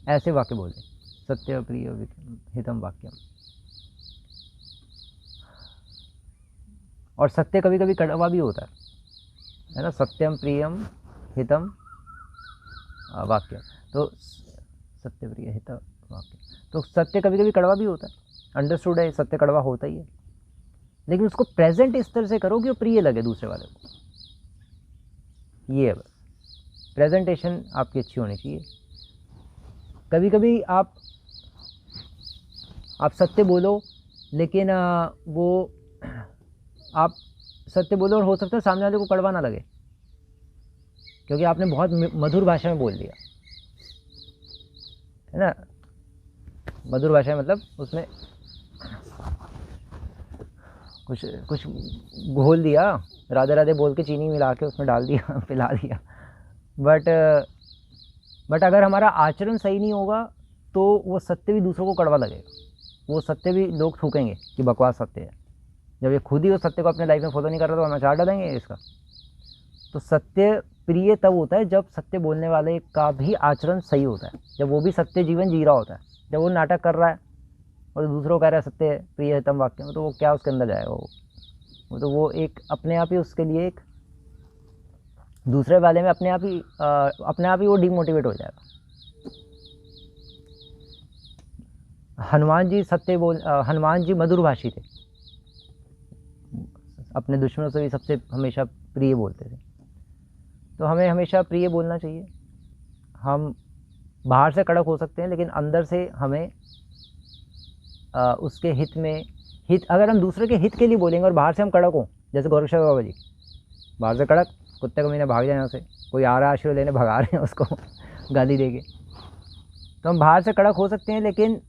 ऐसे वाक्य बोले। सत्य प्रिय हितम वाक्यम। और सत्य कभी कभी कड़वा भी होता है ना, सत्यम प्रियम हितम वाक्यम। तो सत्य प्रिय हित वाक्य, तो सत्य कभी कभी कड़वा भी होता है, अंडरस्टूड है, सत्य कड़वा होता ही है, लेकिन उसको प्रेजेंट इस तरह से करो कि वो प्रिय लगे दूसरे वाले को। ये है बस, प्रेजेंटेशन आपकी अच्छी होनी चाहिए। कभी कभी आप सत्य बोलो, लेकिन वो आप सत्य बोलो और हो सकता है सामने वाले को कड़वा ना लगे, क्योंकि आपने बहुत मधुर भाषा में बोल दिया है ना। मधुर भाषा मतलब उसमें कुछ घोल दिया, राधे राधे बोल के चीनी मिला के उसमें डाल दिया, पिला दिया। बट अगर हमारा आचरण सही नहीं होगा तो वो सत्य भी दूसरों को कड़वा लगेगा, वो सत्य भी लोग थूकेंगे कि बकवास सत्य है। जब ये खुद ही उस सत्य को अपने लाइफ में फॉलो नहीं कर रहा तो हम चार डालेंगे इसका। तो सत्य प्रिय तब होता है जब सत्य बोलने वाले का भी आचरण सही होता है, जब वो भी सत्य जीवन जी रहा होता है। जब वो नाटक कर रहा है और दूसरों को कह रहा है सत्य प्रिय हितम वाक्य में, तो वो क्या उसके अंदर जाएगा, वो तो वो एक अपने आप ही उसके लिए एक दूसरे वाले में अपने आप ही वो डिमोटिवेट हो जाएगा। हनुमान जी मधुरभाषी थे, अपने दुश्मनों से भी सबसे हमेशा प्रिय बोलते थे। तो हमें हमेशा प्रिय बोलना चाहिए। हम बाहर से कड़क हो सकते हैं, लेकिन अंदर से हमें उसके हित अगर हम दूसरे के हित के लिए बोलेंगे और बाहर से हम कड़क हों, जैसे गोरक्षा बाबा जी बाहर से कड़क, कुत्ते को महीने भाग जाए यहाँ से, कोई आ रहा है आशीर्वाद लेने, भगा रहे हैं उसको गाली देके। तो हम बाहर से कड़क हो सकते हैं, लेकिन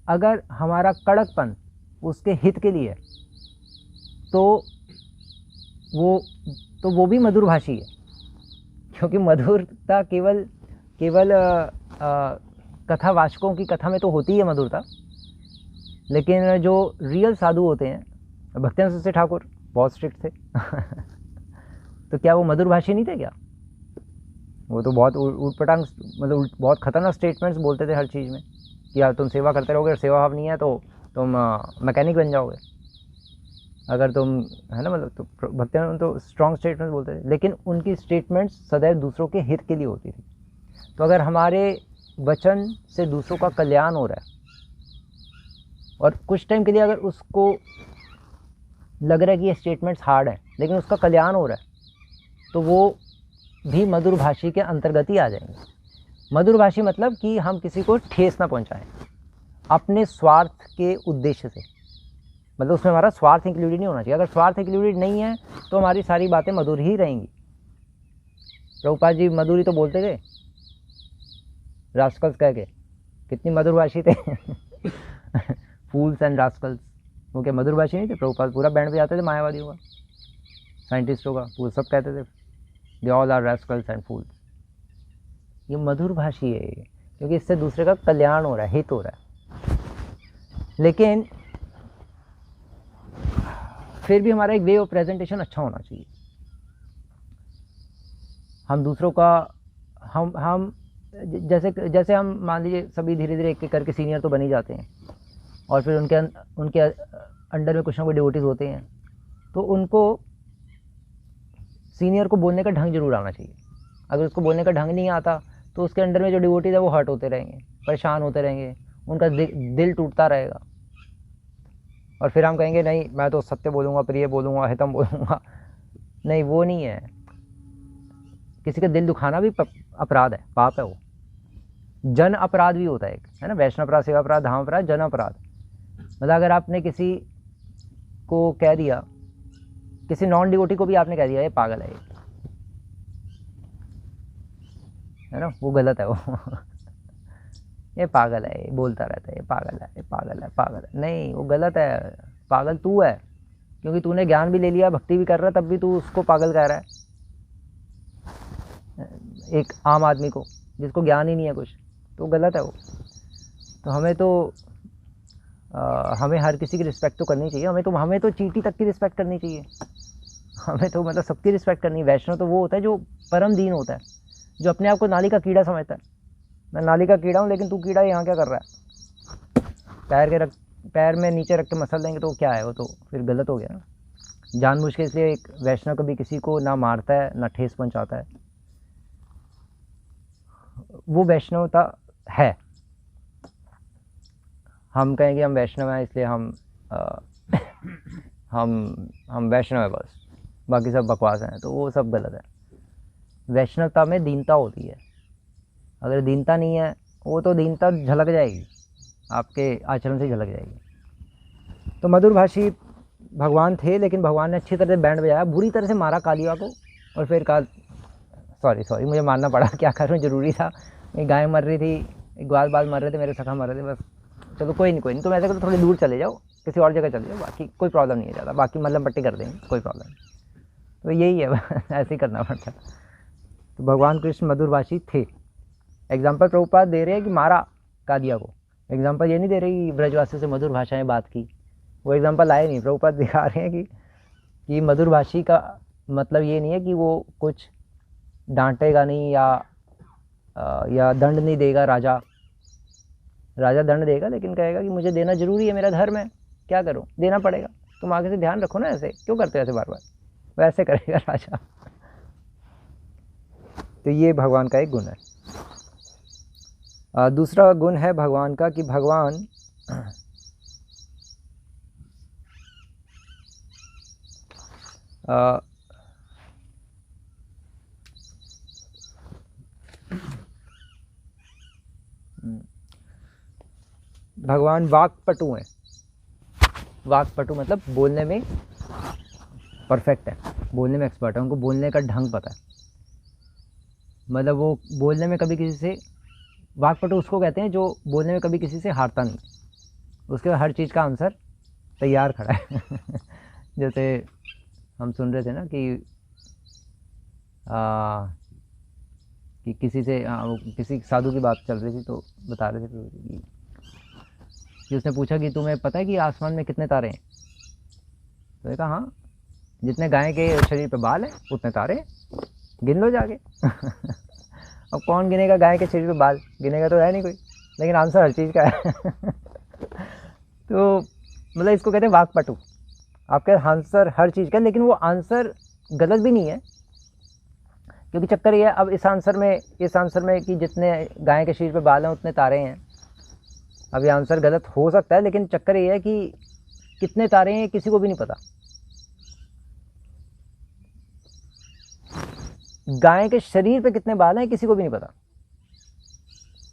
अगर हमारा कड़कपन उसके हित के लिए तो वो भी मधुरभाषी है, क्योंकि मधुरता केवल कथावाचकों की कथा में तो होती है मधुरता, लेकिन जो रियल साधु होते हैं, भक्तिनाथ सरस्वती ठाकुर बहुत स्ट्रिक्ट थे तो क्या वो मधुरभाषी नहीं थे क्या? वो तो बहुत उटपटांग, मतलब बहुत खतरनाक स्टेटमेंट्स बोलते थे हर चीज़ में कि यार तुम सेवा करते रहोगे, सेवा भाव नहीं है तो तुम मैकेनिक बन जाओगे, अगर तुम, है ना, मतलब तो भक्तिनाथ तो स्ट्रॉन्ग स्टेटमेंट्स बोलते थे, लेकिन उनकी स्टेटमेंट्स सदैव दूसरों के हित के लिए होती थी। तो अगर हमारे वचन से दूसरों का कल्याण हो रहा है और कुछ टाइम के लिए अगर उसको लग रहा है कि ये स्टेटमेंट्स हार्ड है, लेकिन उसका कल्याण हो रहा है, तो वो भी मधुरभाषी के अंतर्गत ही आ जाएंगे। मधुरभाषी मतलब कि हम किसी को ठेस ना पहुंचाएं अपने स्वार्थ के उद्देश्य से, मतलब उसमें हमारा स्वार्थ इंक्लूडेड नहीं होना चाहिए। अगर स्वार्थ इंक्लूडेड नहीं है तो हमारी सारी बातें मधुर ही रहेंगी। प्रभुपाद जी मधुरी तो बोलते थे, रास्कल्स कह के, कितनी मधुरभाषी थे फूल्स एंड रास्कल्स, वो क्या मधुरभाषी नहीं थे? प्रभुपाद पूरा बैंड बजाते थे मायावादियों का, साइंटिस्टों का, वो सब कहते थे they all are rascals and fools. ये मधुरभाषी है, क्योंकि इससे दूसरे का कल्याण हो रहा है, हित हो रहा है। लेकिन फिर भी हमारा एक वे ऑफ प्रेजेंटेशन अच्छा होना चाहिए। हम दूसरों का हम जैसे हम मान लीजिए सभी धीरे धीरे एक एक करके सीनियर तो बन ही जाते हैं, और फिर उनके अंडर में कुछ ना कुछ डिवोटीज होते हैं, तो उनको सीनियर को बोलने का ढंग जरूर आना चाहिए। अगर उसको बोलने का ढंग नहीं आता तो उसके अंडर में जो डिवोटीज है वो हर्ट होते रहेंगे, परेशान होते रहेंगे, उनका दिल टूटता रहेगा, और फिर हम कहेंगे नहीं मैं तो सत्य बोलूँगा, प्रिय बोलूँगा, हितम बोलूँगा। नहीं, वो नहीं है। किसी का दिल दुखाना भी अपराध है, पाप है। वो जन अपराध भी होता है एक, है ना, वैष्णव अपराध, सेवा अपराध, धाम अपराध, जन अपराध। मतलब अगर आपने किसी को कह दिया, किसी नॉन डिवोटी को भी आपने कह दिया ये पागल है ना, वो गलत है वो ये पागल है, ये बोलता रहता है, ये पागल है, ये पागल है, पागल है। नहीं, वो गलत है। पागल तू है, क्योंकि तूने ज्ञान भी ले लिया, भक्ति भी कर रहा है, तब भी तू उसको पागल कह रहा है। एक आम आदमी को जिसको ज्ञान ही नहीं है कुछ, तो गलत है वो। तो हमें हर किसी की रिस्पेक्ट तो करनी चाहिए। हमें तो चींटी तक की रिस्पेक्ट करनी चाहिए। हमें तो मतलब सबकी रिस्पेक्ट करनी है। वैष्णव तो वो होता है जो परम दीन होता है, जो अपने आप को नाली का कीड़ा समझता है। मैं नाली का कीड़ा हूँ, लेकिन तू कीड़ा यहाँ क्या कर रहा है? पैर में नीचे रख के मसल देंगे तो क्या है, वो तो फिर गलत हो गया ना। जानबूझ के इसलिए एक वैष्णव कभी किसी को ना मारता है ना ठेस पहुँचाता है, वो वैष्णवता है। हम कहें कि हम वैष्णव हैं इसलिए हम वैष्णव है बस, बाकी सब बकवास हैं, तो वो सब गलत है। वैष्णवता में दीनता होती है। अगर दीनता नहीं है, वो तो दीनता झलक जाएगी, आपके आचरण से झलक जाएगी। तो मधुरभाषी भगवान थे, लेकिन भगवान ने अच्छी तरह से बैंड बजाया, बुरी तरह से मारा कालिया को, और फिर कहा सॉरी मुझे मारना पड़ा, क्या करूँ, ज़रूरी था। एक गाय मर रही थी, एक ग्वाल बाल मर रहे थे, मेरे सखा मर रहे थे, बस चलो कोई नहीं तुम ऐसा करो, थोड़ी दूर चले जाओ, किसी और जगह चले जाओ, बाकी कोई प्रॉब्लम नहीं है ज़्यादा, बाकी मल्लम पट्टी कर देंगे, कोई प्रॉब्लम नहीं। तो यही है ऐसे ही करना पड़ता। तो भगवान कृष्ण मधुरभाषी थे। एग्जाम्पल प्रभुपाद दे रहे हैं कि मारा कालिया को, एग्जाम्पल ये नहीं दे रहे कि ब्रजवासी से मधुर भाषाएं बात की, वो एग्जाम्पल आए नहीं। प्रभुपाद दिखा रहे हैं कि मधुरभाषी का मतलब ये नहीं है कि वो कुछ डांटेगा नहीं या दंड नहीं देगा। राजा दंड देगा, लेकिन कहेगा कि मुझे देना जरूरी है, मेरा धर्म है, क्या करूं, देना पड़ेगा, तुम आगे से ध्यान रखो ना, ऐसे क्यों करते हो ऐसे बार बार, वैसे करेगा राजा। तो ये भगवान का एक गुण है। दूसरा गुण है भगवान का कि भगवान भगवान वाक्पटु हैं। वाक्पटु मतलब बोलने में परफेक्ट है, बोलने में एक्सपर्ट है, उनको बोलने का ढंग पता है। मतलब वो बोलने में कभी किसी से, वाक्पटु उसको कहते हैं जो बोलने में कभी किसी से हारता नहीं, उसके हर चीज़ का आंसर तैयार खड़ा है। जैसे हम सुन रहे थे ना कि किसी से किसी साधु की बात चल रही थी, तो बता रहे थे कि उसने पूछा कि तुम्हें पता है कि आसमान में कितने तारे हैं? तो ये कहा हाँ, जितने गाय के शरीर पे बाल है उतने तारे, गिन लो जाके। अब कौन गिनेगा गाय के शरीर पे बाल, गिनेगा तो है नहीं कोई, लेकिन आंसर हर चीज़ का है। तो मतलब इसको कहते हैं वाक्पटु, आपका आंसर हर चीज़ का, लेकिन वो आंसर गलत भी नहीं है, क्योंकि चक्कर ये है, अब इस आंसर में कि जितने गाय के शरीर पे बाल हैं उतने तारे हैं, अब ये आंसर गलत हो सकता है, लेकिन चक्कर ये है कि कितने तारे हैं किसी को भी नहीं पता। गाय के शरीर पे कितने बाल हैं किसी को भी नहीं पता,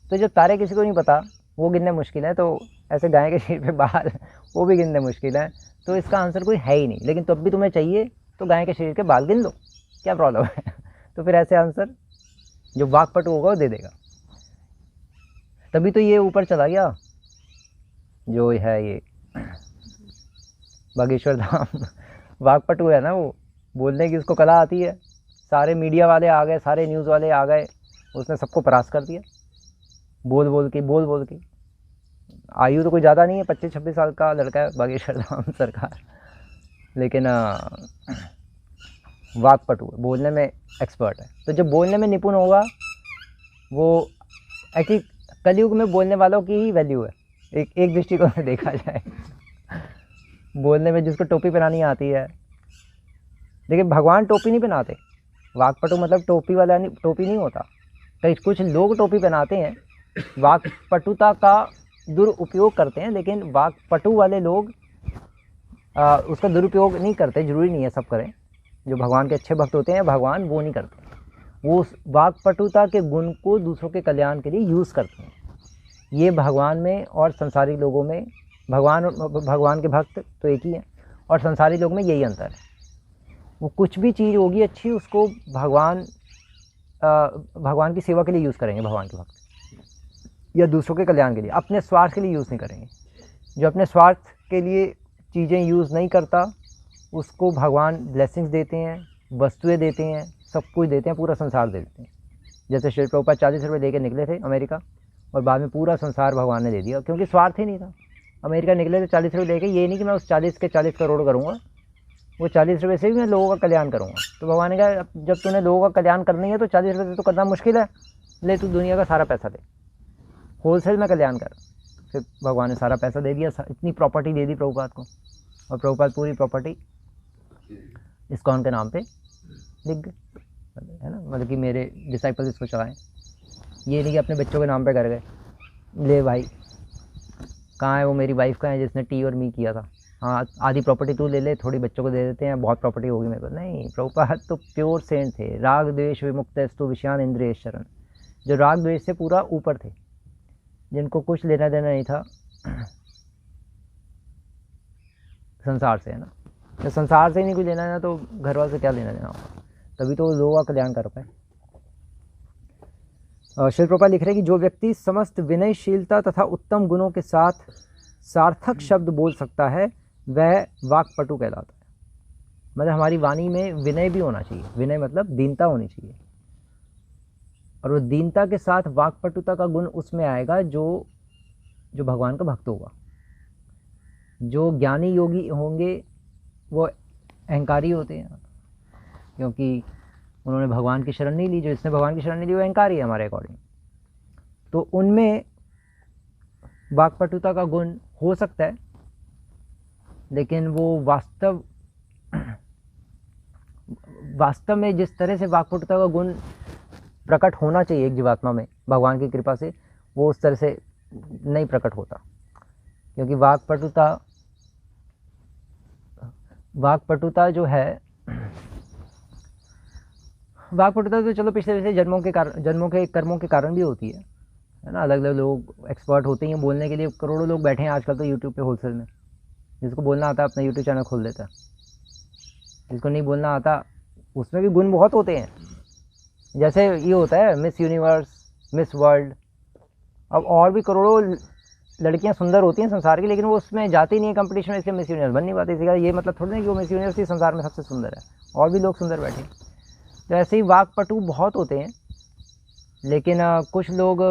तो जब तारे किसी को नहीं पता वो गिनने मुश्किल है, तो ऐसे गाय के शरीर पे बाल वो भी गिनने मुश्किल है, तो इसका आंसर कोई है ही नहीं। लेकिन तब भी तुम्हें चाहिए तो गाय के शरीर के बाल गिन लो, क्या प्रॉब्लम है? तो फिर ऐसे आंसर जो वाक्पटु होगा वो दे देगा। तभी तो ये ऊपर चला गया जो है ये बागेश्वर धाम। वाक्पटु है ना, वो बोलने की उसको कला आती है। सारे मीडिया वाले आ गए, सारे न्यूज़ वाले आ गए, उसने सबको परास्त कर दिया बोल बोल के। आयु तो कोई ज़्यादा नहीं है, 25-26 साल का लड़का है बागेश्वर धाम सरकार, लेकिन वाक्पटु है, बोलने में एक्सपर्ट है। तो जब बोलने में निपुण होगा वो, एक्चुअली कलयुग में बोलने वालों की ही वैल्यू है, एक दृष्टिकोण से देखा जाए। बोलने में जिसको टोपी पहनानी आती है, लेकिन भगवान टोपी नहीं पहनाते। वाक्पटु मतलब टोपी वाला नहीं, टोपी नहीं होता। कई कुछ लोग टोपी पहनाते हैं, वाक्पटुता का दुरुपयोग करते हैं, लेकिन वाक्पटु वाले लोग उसका दुरुपयोग नहीं करते। ज़रूरी नहीं है सब करें, जो भगवान के अच्छे भक्त होते हैं भगवान वो नहीं करते, वो वाक्पटुता के गुण को दूसरों के कल्याण के लिए यूज़ करते हैं। ये भगवान में और संसारी लोगों में, भगवान के भक्त तो एक ही है और संसारी लोग में यही अंतर है। वो कुछ भी चीज़ होगी अच्छी, उसको भगवान की सेवा के लिए यूज़ करेंगे भगवान के भक्त, या दूसरों के कल्याण के लिए, अपने स्वार्थ के लिए यूज़ नहीं करेंगे। जो अपने स्वार्थ के लिए चीज़ें यूज़ नहीं करता उसको भगवान ब्लेसिंग्स देते हैं, वस्तुएं देते हैं, सब कुछ देते हैं, पूरा संसार दे देते हैं। जैसे श्री प्रभुपाद 40 रुपये लेके निकले थे अमेरिका, और बाद में पूरा संसार भगवान ने दे दिया, क्योंकि स्वार्थ ही नहीं था। अमेरिका निकले थे 40 रुपये लेके, ये नहीं कि मैं उस 40 के 40 करोड़ करूँगा, वो 40 रुपये से भी मैं लोगों का कल्याण करूँगा। तो भगवान ने कहा जब तूने लोगों का कल्याण करना ही है तो 40 रुपये से तो करना मुश्किल है, ले तू दुनिया का सारा पैसा दे, होलसेल में कल्याण कर। फिर भगवान ने सारा पैसा दे दिया, इतनी प्रॉपर्टी दे दी प्रभुपाद को, और प्रभुपाद पूरी प्रॉपर्टी इस्कॉन के नाम पे लिख गए, है ना। मतलब कि मेरे डिसाइपल इसको चलाएं, ये नहीं कि अपने बच्चों के नाम पे कर गए, ले भाई कहाँ है वो मेरी वाइफ कहाँ है जिसने टी और मी किया था, हाँ आधी प्रॉपर्टी तू ले ले, थोड़ी बच्चों को दे देते हैं, बहुत प्रॉपर्टी होगी मेरे को। नहीं, प्रभुपाद तो प्योर सेंट थे, राग द्वेष विमुक्तस्तु विषयान इंद्रिय शरण, जो राग द्वेष से पूरा ऊपर थे, जिनको कुछ लेना देना नहीं था संसार से, है ना। तो संसार से ही नहीं कुछ लेना देना तो घर वाले से क्या लेना देना होगा, तभी तो लोगों का कल्याण कर पाए। श्री प्रभुपाद लिख रहे हैं कि जो व्यक्ति समस्त विनयशीलता तथा उत्तम गुणों के साथ सार्थक शब्द बोल सकता है वह वाक्पटु कहलाता है। मतलब हमारी वाणी में विनय भी होना चाहिए, विनय मतलब दीनता होनी चाहिए, और वो दीनता के साथ वाक्पटुता का गुण उसमें आएगा जो भगवान का भक्त होगा। जो ज्ञानी योगी होंगे वो अहंकारी होते हैं, क्योंकि उन्होंने भगवान की शरण नहीं ली। जो इसने भगवान की शरण नहीं ली वो अहंकारी है हमारे अकॉर्डिंग। तो उनमें वाक्पटुता का गुण हो सकता है, लेकिन वो वास्तव में जिस तरह से वाक्पटुता का गुण प्रकट होना चाहिए एक जीवात्मा में भगवान की कृपा से, वो उस तरह से नहीं प्रकट होता। क्योंकि वाक्पटुता जो है, वाक्पटुता तो चलो पिछले पिछले जन्मों के कर्मों के कारण भी होती है ना। अलग अलग लोग एक्सपर्ट होते हैं बोलने के लिए, करोड़ों लोग बैठे हैं आजकल तो यूट्यूब पे होलसेल में। जिसको बोलना आता है अपना यूट्यूब चैनल खोल देता है, जिसको नहीं बोलना आता उसमें भी गुण बहुत होते हैं। जैसे ये होता है मिस यूनिवर्स, मिस वर्ल्ड, अब और भी करोड़ों लड़कियां सुंदर होती हैं संसार की, लेकिन वो उसमें जाती नहीं है कंपटीशन में, इसलिए मिस यूनिवर्स बन नहीं पाती। इसका ये मतलब थोड़ी नहीं कि वो मिस यूनिवर्स ही संसार में सबसे सुंदर है, और भी लोग सुंदर बैठे। तो ऐसे ही वाक्पटु बहुत होते हैं, लेकिन कुछ लोग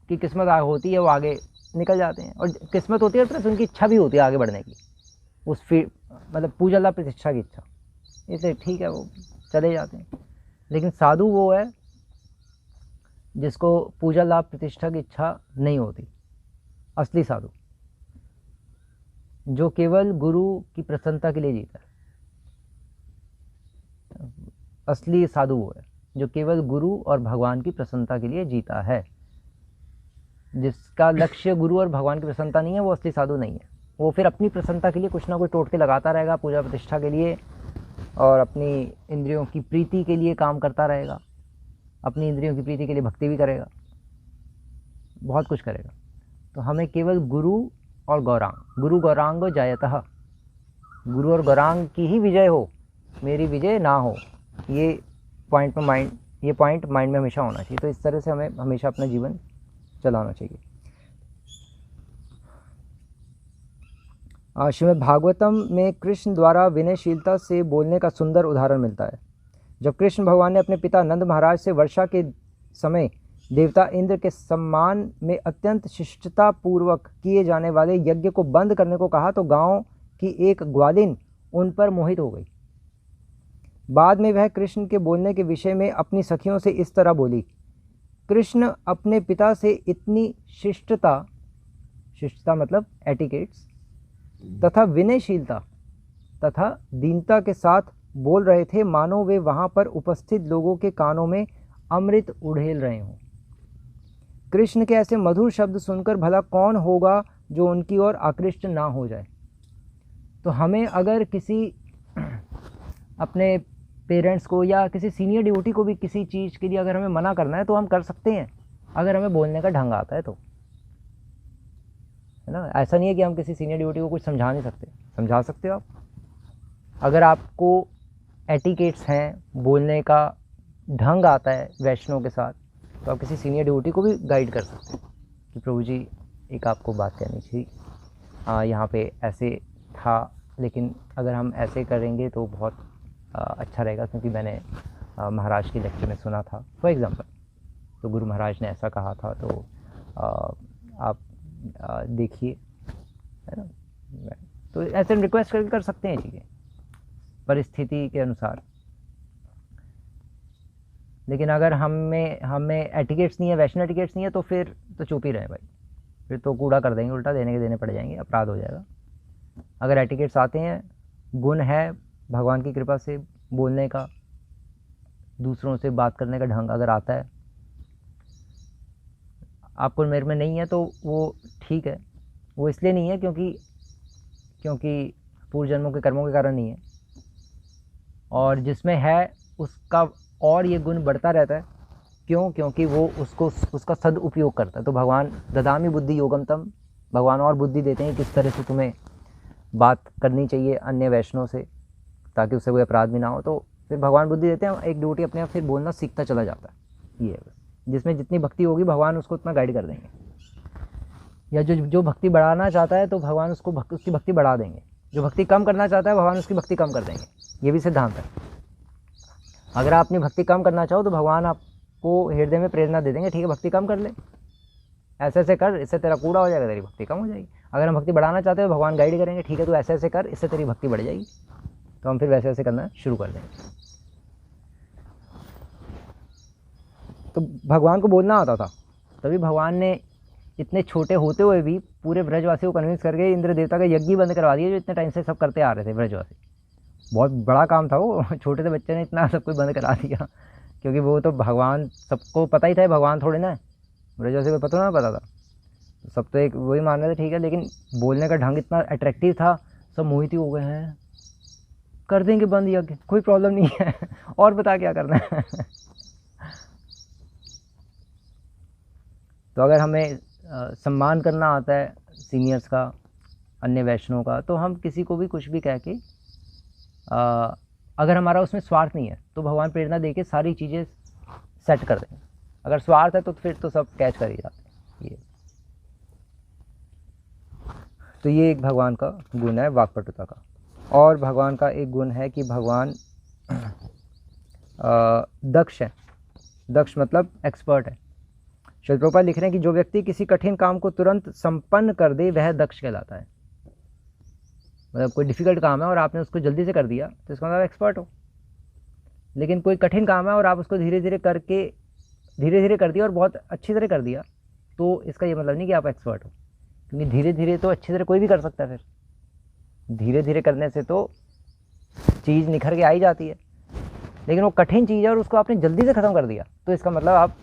की किस्मत होती है वो आगे निकल जाते हैं, और किस्मत होती है प्लस उनकी इच्छा भी होती है आगे बढ़ने की, उस मतलब पूजा लाभ प्रतिष्ठा की इच्छा, इसलिए ठीक है वो चले जाते हैं। लेकिन साधु वो है जिसको पूजा लाभ प्रतिष्ठा की इच्छा नहीं होती, असली साधु जो केवल गुरु की प्रसन्नता के लिए जीता है। असली साधु वो है जो केवल गुरु और भगवान की प्रसन्नता के लिए जीता है। जिसका लक्ष्य गुरु और भगवान की प्रसन्नता नहीं है वो असली साधु नहीं है। वो फिर अपनी प्रसन्नता के लिए कुछ ना कुछ टोटके लगाता रहेगा, पूजा प्रतिष्ठा के लिए, और अपनी इंद्रियों की प्रीति के लिए काम करता रहेगा, अपनी इंद्रियों की प्रीति के लिए भक्ति भी करेगा, बहुत कुछ करेगा। तो हमें केवल गुरु और गौरांग, गुरु गौरांगो जायतः, गुरु और गौरांग की ही विजय हो, मेरी विजय ना हो, ये पॉइंट माइंड में हमेशा होना चाहिए। तो इस तरह से हमें हमेशा अपना जीवन चलाना चाहिए। श्रीमद् भागवतम में कृष्ण द्वारा विनयशीलता से बोलने का सुंदर उदाहरण मिलता है। जब कृष्ण भगवान ने अपने पिता नंद महाराज से वर्षा के समय देवता इंद्र के सम्मान में अत्यंत शिष्टता पूर्वक किए जाने वाले यज्ञ को बंद करने को कहा तो गांव की एक ग्वालिन उन पर मोहित हो गई। बाद में वह कृष्ण के बोलने के विषय में अपनी सखियों से इस तरह बोली, कृष्ण अपने पिता से इतनी शिष्टता मतलब एटिकेट्स तथा विनयशीलता तथा दीनता के साथ बोल रहे थे मानो वे वहां पर उपस्थित लोगों के कानों में अमृत उड़ेल रहे हों। कृष्ण के ऐसे मधुर शब्द सुनकर भला कौन होगा जो उनकी ओर आकृष्ट ना हो जाए। तो हमें अगर किसी अपने पेरेंट्स को या किसी सीनियर डिवोटी को भी किसी चीज़ के लिए अगर हमें मना करना है तो हम कर सकते हैं, अगर हमें बोलने का ढंग आता है तो, है ना। ऐसा नहीं है कि हम किसी सीनियर डिवोटी को कुछ समझा नहीं सकते, समझा सकते हो आप। अगर आपको एटिकेट्स हैं, बोलने का ढंग आता है वैष्णव के साथ, तो आप किसी सीनियर डिवोटी को भी गाइड कर सकते हैं कि प्रभु जी एक आपको बात कहनी चाहिए, यहाँ पे ऐसे था, लेकिन अगर हम ऐसे करेंगे तो बहुत अच्छा रहेगा, क्योंकि मैंने महाराज के लेक्चर में सुना था फॉर एग्ज़ाम्पल, तो गुरु महाराज ने ऐसा कहा था, तो आप देखिए, है ना। तो ऐसे रिक्वेस्ट करके कर सकते हैं चीज़ें। परिस्थिति के अनुसार। लेकिन अगर हमें एटिकेट्स नहीं है, वैष्णव एटिकेट्स नहीं है, तो फिर तो चुप ही रहे भाई, फिर तो कूड़ा कर देंगे, उल्टा देने के देने पड़ जाएंगे, अपराध हो जाएगा। अगर एटिकेट्स आते हैं, गुण है भगवान की कृपा से बोलने का, दूसरों से बात करने का ढंग अगर आता है, आपको मेरे में नहीं है तो वो ठीक है। वो इसलिए नहीं है क्योंकि पूर्व जन्मों के कर्मों के कारण नहीं है, और जिसमें है उसका और ये गुण बढ़ता रहता है। क्योंकि वो उसका सदुपयोग करता है। तो भगवान ददामी बुद्धि योगम तम, भगवान और बुद्धि देते हैं किस तरह से तुम्हें बात करनी चाहिए अन्य वैष्णव से, ताकि उससे कोई अपराध भी ना हो। तो फिर भगवान बुद्धि देते हैं, एक ड्यूटी अपने आप फिर बोलना सीखता चला जाता है। ये जिसमें जितनी भक्ति होगी भगवान उसको उतना गाइड कर देंगे, या जो भक्ति बढ़ाना चाहता है तो भगवान उसकी भक्ति बढ़ा देंगे, जो भक्ति कम करना चाहता है भगवान उसकी भक्ति कम कर देंगे। ये भी सिद्धांत है। अगर आप अपनी भक्ति कम करना चाहो तो भगवान आपको हृदय में प्रेरणा दे देंगे, ठीक है भक्ति कम कर ले, ऐसे ऐसे कर, इससे तेरा कूड़ा हो जाएगा, तेरी भक्ति कम हो जाएगी। अगर हम भक्ति बढ़ाना चाहते हैं तो भगवान गाइड करेंगे, ठीक है तू ऐसे ऐसे कर, इससे तेरी भक्ति बढ़ जाएगी। तो हम फिर वैसे वैसे करना शुरू कर देंगे। तो भगवान को बोलना आता था, तभी भगवान ने इतने छोटे होते हुए भी पूरे ब्रजवासी को कन्विंस करके इंद्र देवता का यज्ञ बंद करवा दिया, जो इतने टाइम से सब करते आ रहे थे ब्रजवासी। बहुत बड़ा काम था वो, छोटे से बच्चे ने इतना सब कुछ बंद करा दिया, क्योंकि वो तो भगवान सबको पता ही था, भगवान थोड़े ना ब्रजवासी को पता था, सब तो एक वही मान रहे थे, ठीक है। लेकिन बोलने का ढंग इतना अट्रैक्टिव था, सब मोहित ही हो गए हैं, कर देंगे बंद यज्ञ, कोई प्रॉब्लम नहीं है, और बता क्या करना है। तो अगर हमें सम्मान करना आता है सीनियर्स का, अन्य वैष्णव का, तो हम किसी को भी कुछ भी कह के, अगर हमारा उसमें स्वार्थ नहीं है तो भगवान प्रेरणा दे के सारी चीज़ें सेट कर देंगे। अगर स्वार्थ है तो फिर तो सब कैच कर ही जाते हैं। तो ये एक भगवान का गुण है वाक्पटुता का। और भगवान का एक गुण है कि भगवान दक्ष है। दक्ष मतलब एक्सपर्ट है। श्रील प्रभुपाद लिख रहे हैं कि जो व्यक्ति किसी कठिन काम को तुरंत संपन्न कर दे वह दक्ष कहलाता है। मतलब कोई डिफ़िकल्ट काम है और आपने उसको जल्दी से कर दिया तो इसका मतलब एक्सपर्ट हो। लेकिन कोई कठिन काम है और आप उसको धीरे धीरे कर दिया और बहुत अच्छी तरह कर दिया, तो इसका ये मतलब नहीं कि आप एक्सपर्ट हो, क्योंकि धीरे धीरे तो अच्छी तरह कोई भी कर सकता है। फिर धीरे धीरे करने से तो चीज़ निखर के आ ही जाती है। लेकिन वो कठिन चीज़ है और उसको आपने जल्दी से ख़त्म कर दिया, तो इसका मतलब आप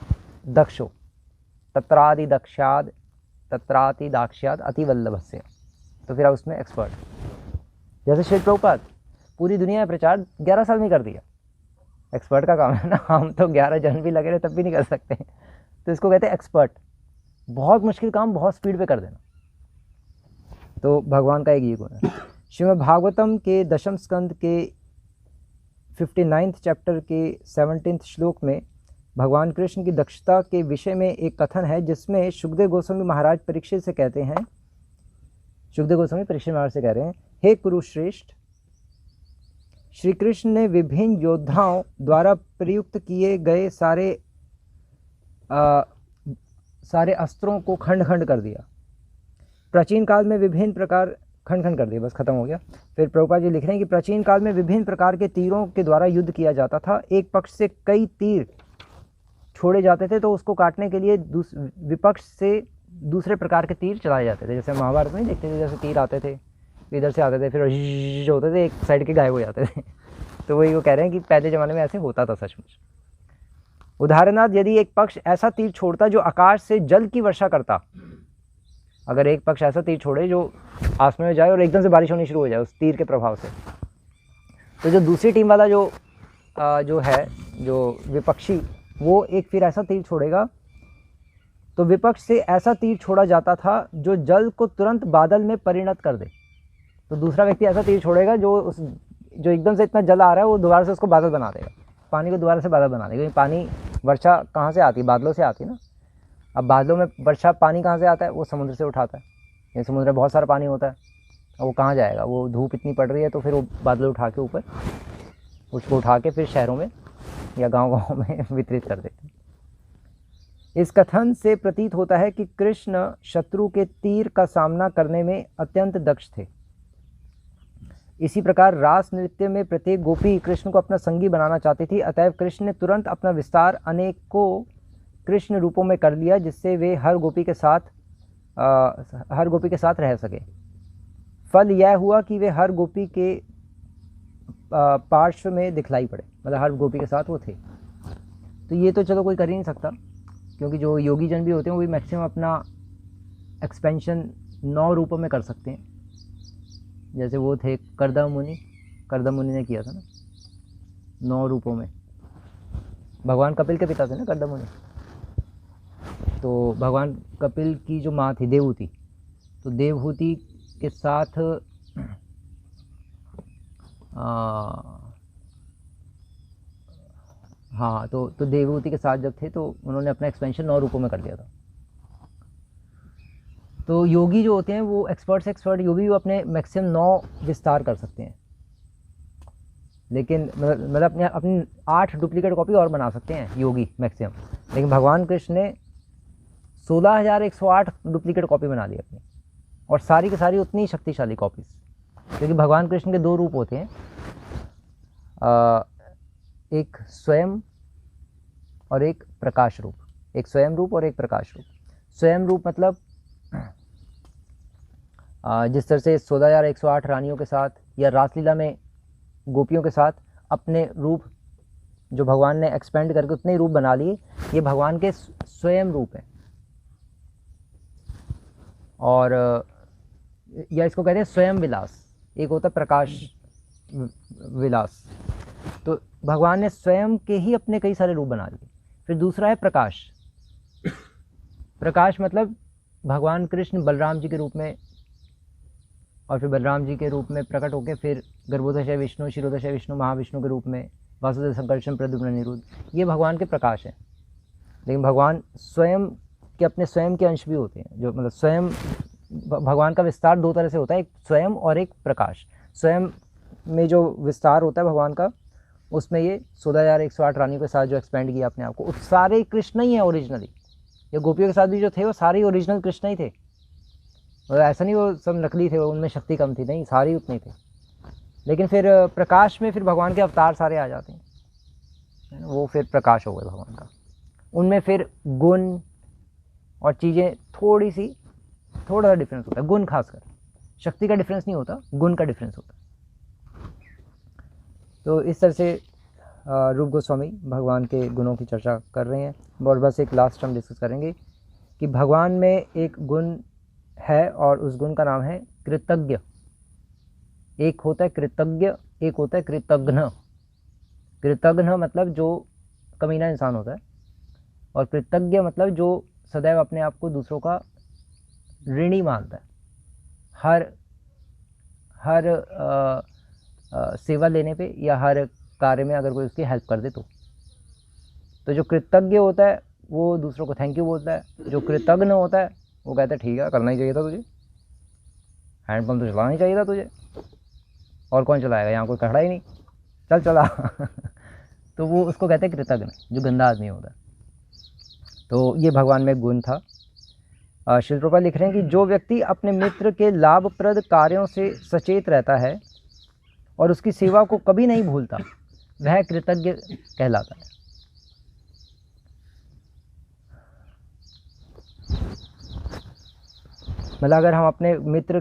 दक्ष हो। तत्रादि दाक्ष्याद अतिवल्लभस्य, तो फिर आप उसमें एक्सपर्ट। जैसे श्री प्रभुपाद पूरी दुनिया में प्रचार 11 साल में कर दिया, एक्सपर्ट का काम है ना। हम तो 11 जन्म भी लगे रहे तब भी नहीं कर सकते, तो इसको कहते हैं एक्सपर्ट। बहुत मुश्किल काम बहुत स्पीड पे कर देना, तो भगवान का एक ये गुण है। श्रीमद् भागवतम के 10वें स्कंद के 59 चैप्टर के 17 श्लोक में भगवान कृष्ण की दक्षता के विषय में एक कथन है, जिसमें सुखदेव गोस्वामी महाराज परीक्षित से कहते हैं, सुखदेव गोस्वामी परीक्षित महाराज से कह रहे हैं, हे कुरुश्रेष्ठ, श्री कृष्ण ने विभिन्न योद्धाओं द्वारा प्रयुक्त किए गए सारे अस्त्रों को खंड खंड कर दिया। प्राचीन काल में विभिन्न प्रकार खंड खंड कर दिया, बस खत्म हो गया। फिर प्रभुपाद जी लिख रहे हैं कि प्राचीन काल में विभिन्न प्रकार के तीरों के द्वारा युद्ध किया जाता था। एक पक्ष से कई तीर छोड़े जाते थे तो उसको काटने के लिए विपक्ष से दूसरे प्रकार के तीर चलाए जाते थे। जैसे महाभारत में देखते थे, जैसे तीर आते थे, इधर से आते थे, फिर जो होते थे एक साइड के गायब हो जाते थे। तो वही वो कह रहे हैं कि पहले ज़माने में ऐसे होता था सचमुच। उदाहरणार्थ, यदि एक पक्ष ऐसा तीर छोड़ता जो आकाश से जल की वर्षा करता, अगर एक पक्ष ऐसा तीर छोड़े जो आसमान में जाए और एकदम से बारिश होनी शुरू हो जाए उस तीर के प्रभाव से, तो जो दूसरी टीम वाला जो विपक्षी, वो एक फिर ऐसा तीर छोड़ेगा, तो विपक्ष से ऐसा तीर छोड़ा जाता था जो जल को तुरंत बादल में परिणत कर दे। तो दूसरा व्यक्ति ऐसा तीर छोड़ेगा जो एकदम से इतना जल आ रहा है वो दोबारा से उसको बादल बना देगा, पानी को दोबारा से बादल बना देगा। क्योंकि पानी वर्षा कहाँ से आती है? बादलों से आती है ना। अब बादलों में वर्षा पानी कहाँ से आता है? वो समुद्र से उठाता है। ये समुद्र में बहुत सारा पानी होता है, और वो कहाँ जाएगा? वो धूप इतनी पड़ रही है तो फिर वो बादल उठा के ऊपर उसको उठा के फिर शहरों में या गांव-गांव में वितरित कर देते हैं। इस कथन से प्रतीत होता है कि कृष्ण शत्रु के तीर का सामना करने में अत्यंत दक्ष थे। इसी प्रकार रास नृत्य में प्रत्येक गोपी कृष्ण को अपना संगी बनाना चाहती थी, अतएव कृष्ण ने तुरंत अपना विस्तार अनेकों कृष्ण रूपों में कर लिया, जिससे वे हर गोपी के साथ रह सके। फल यह हुआ कि वे हर गोपी के पार्श्व में दिखलाई पड़े, मतलब हर गोपी के साथ वो थे। तो ये तो चलो कोई कर ही नहीं सकता, क्योंकि जो योगी जन भी होते हैं वो भी मैक्सिमम अपना एक्सपेंशन 9 रूपों में कर सकते हैं। जैसे वो थे करदम मुनि ने किया था ना 9 रूपों में। भगवान कपिल के पिता थे ना करदम मुनि। तो भगवान कपिल की जो माँ थी देवहूति, तो देवहूति के साथ हाँ तो देवहूति के साथ जब थे तो उन्होंने अपना एक्सपेंशन 9 रूपों में कर लिया था। तो योगी जो होते हैं वो एक्सपर्ट योगी वो अपने मैक्सिमम 9 विस्तार कर सकते हैं, लेकिन मतलब अपनी 8 डुप्लीकेट कॉपी और बना सकते हैं योगी मैक्सिमम। लेकिन भगवान कृष्ण ने 16,108 डुप्लीकेट कॉपी बना ली अपनी, और सारी की सारी उतनी शक्तिशाली कॉपीज, क्योंकि भगवान कृष्ण के 2 रूप होते हैं, एक स्वयं और एक प्रकाश रूप। एक स्वयं रूप और एक प्रकाश रूप। स्वयं रूप मतलब जिस तरह से 16,108 रानियों के साथ या रासलीला में गोपियों के साथ अपने रूप जो भगवान ने एक्सपेंड करके उतने रूप बना लिए, ये भगवान के स्वयं रूप है। और या इसको कहते हैं स्वयं विलास। एक होता है प्रकाश विलास, तो भगवान ने स्वयं के ही अपने कई सारे रूप बना लिए। फिर दूसरा है प्रकाश। प्रकाश मतलब भगवान कृष्ण बलराम जी के रूप में, और फिर बलराम जी के रूप में प्रकट होकर फिर गर्भोदशय विष्णु, क्षीरोदशय विष्णु, महाविष्णु के रूप में, वासुदेव संकर्षण प्रद्युम्न अनिरुद्ध, ये भगवान के प्रकाश हैं। लेकिन भगवान स्वयं के अपने स्वयं के अंश भी होते हैं, जो मतलब स्वयं भगवान का विस्तार 2 तरह से होता है, एक स्वयं और एक प्रकाश। स्वयं में जो विस्तार होता है भगवान का, उसमें ये 16,108 रानियों के साथ जो एक्सपेंड किया अपने आप को, सारे कृष्ण ही हैं ओरिजिनली। ये गोपियों के साथ भी जो थे वो सारे ओरिजिनल कृष्ण ही थे, और ऐसा नहीं वो सब नकली थे, उनमें शक्ति कम थी, नहीं, सारे उतने थे। लेकिन फिर प्रकाश में फिर भगवान के अवतार सारे आ जाते हैं, है ना, वो फिर प्रकाश हो गए भगवान का। उनमें फिर गुण और चीज़ें थोड़ा सा डिफरेंस होता है। गुण खासकर, शक्ति का डिफरेंस नहीं होता, गुण का डिफरेंस होता है। तो इस तरह से रूप गोस्वामी भगवान के गुणों की चर्चा कर रहे हैं। और बस एक लास्ट हम डिस्कस करेंगे कि भगवान में एक गुण है और उस गुण का नाम है कृतज्ञ। एक होता है कृतज्ञ, एक होता है कृतघ्न। कृतघ्न मतलब जो कमीना इंसान होता है, और कृतज्ञ मतलब जो सदैव अपने आप को दूसरों का ऋणी मानता है। हर सेवा लेने पे या हर कार्य में अगर कोई उसकी हेल्प कर दे तो जो कृतज्ञ होता है वो दूसरों को थैंक यू बोलता है। जो कृतघ्न होता है वो कहता है ठीक है, करना ही चाहिए था तुझे, हैंडपम्प तो चलाना ही चाहिए था तुझे, और कौन चलाएगा, यहाँ कोई खड़ा ही नहीं, चल चला तो वो उसको कहते हैं कृतज्ञ, जो गंदा आदमी होता है। तो ये भगवान में गुण था। श्री प्रभुपाद लिख रहे हैं कि जो व्यक्ति अपने मित्र के लाभप्रद कार्यों से सचेत रहता है और उसकी सेवा को कभी नहीं भूलता, वह कृतज्ञ कहलाता है। मतलब अगर हम अपने मित्र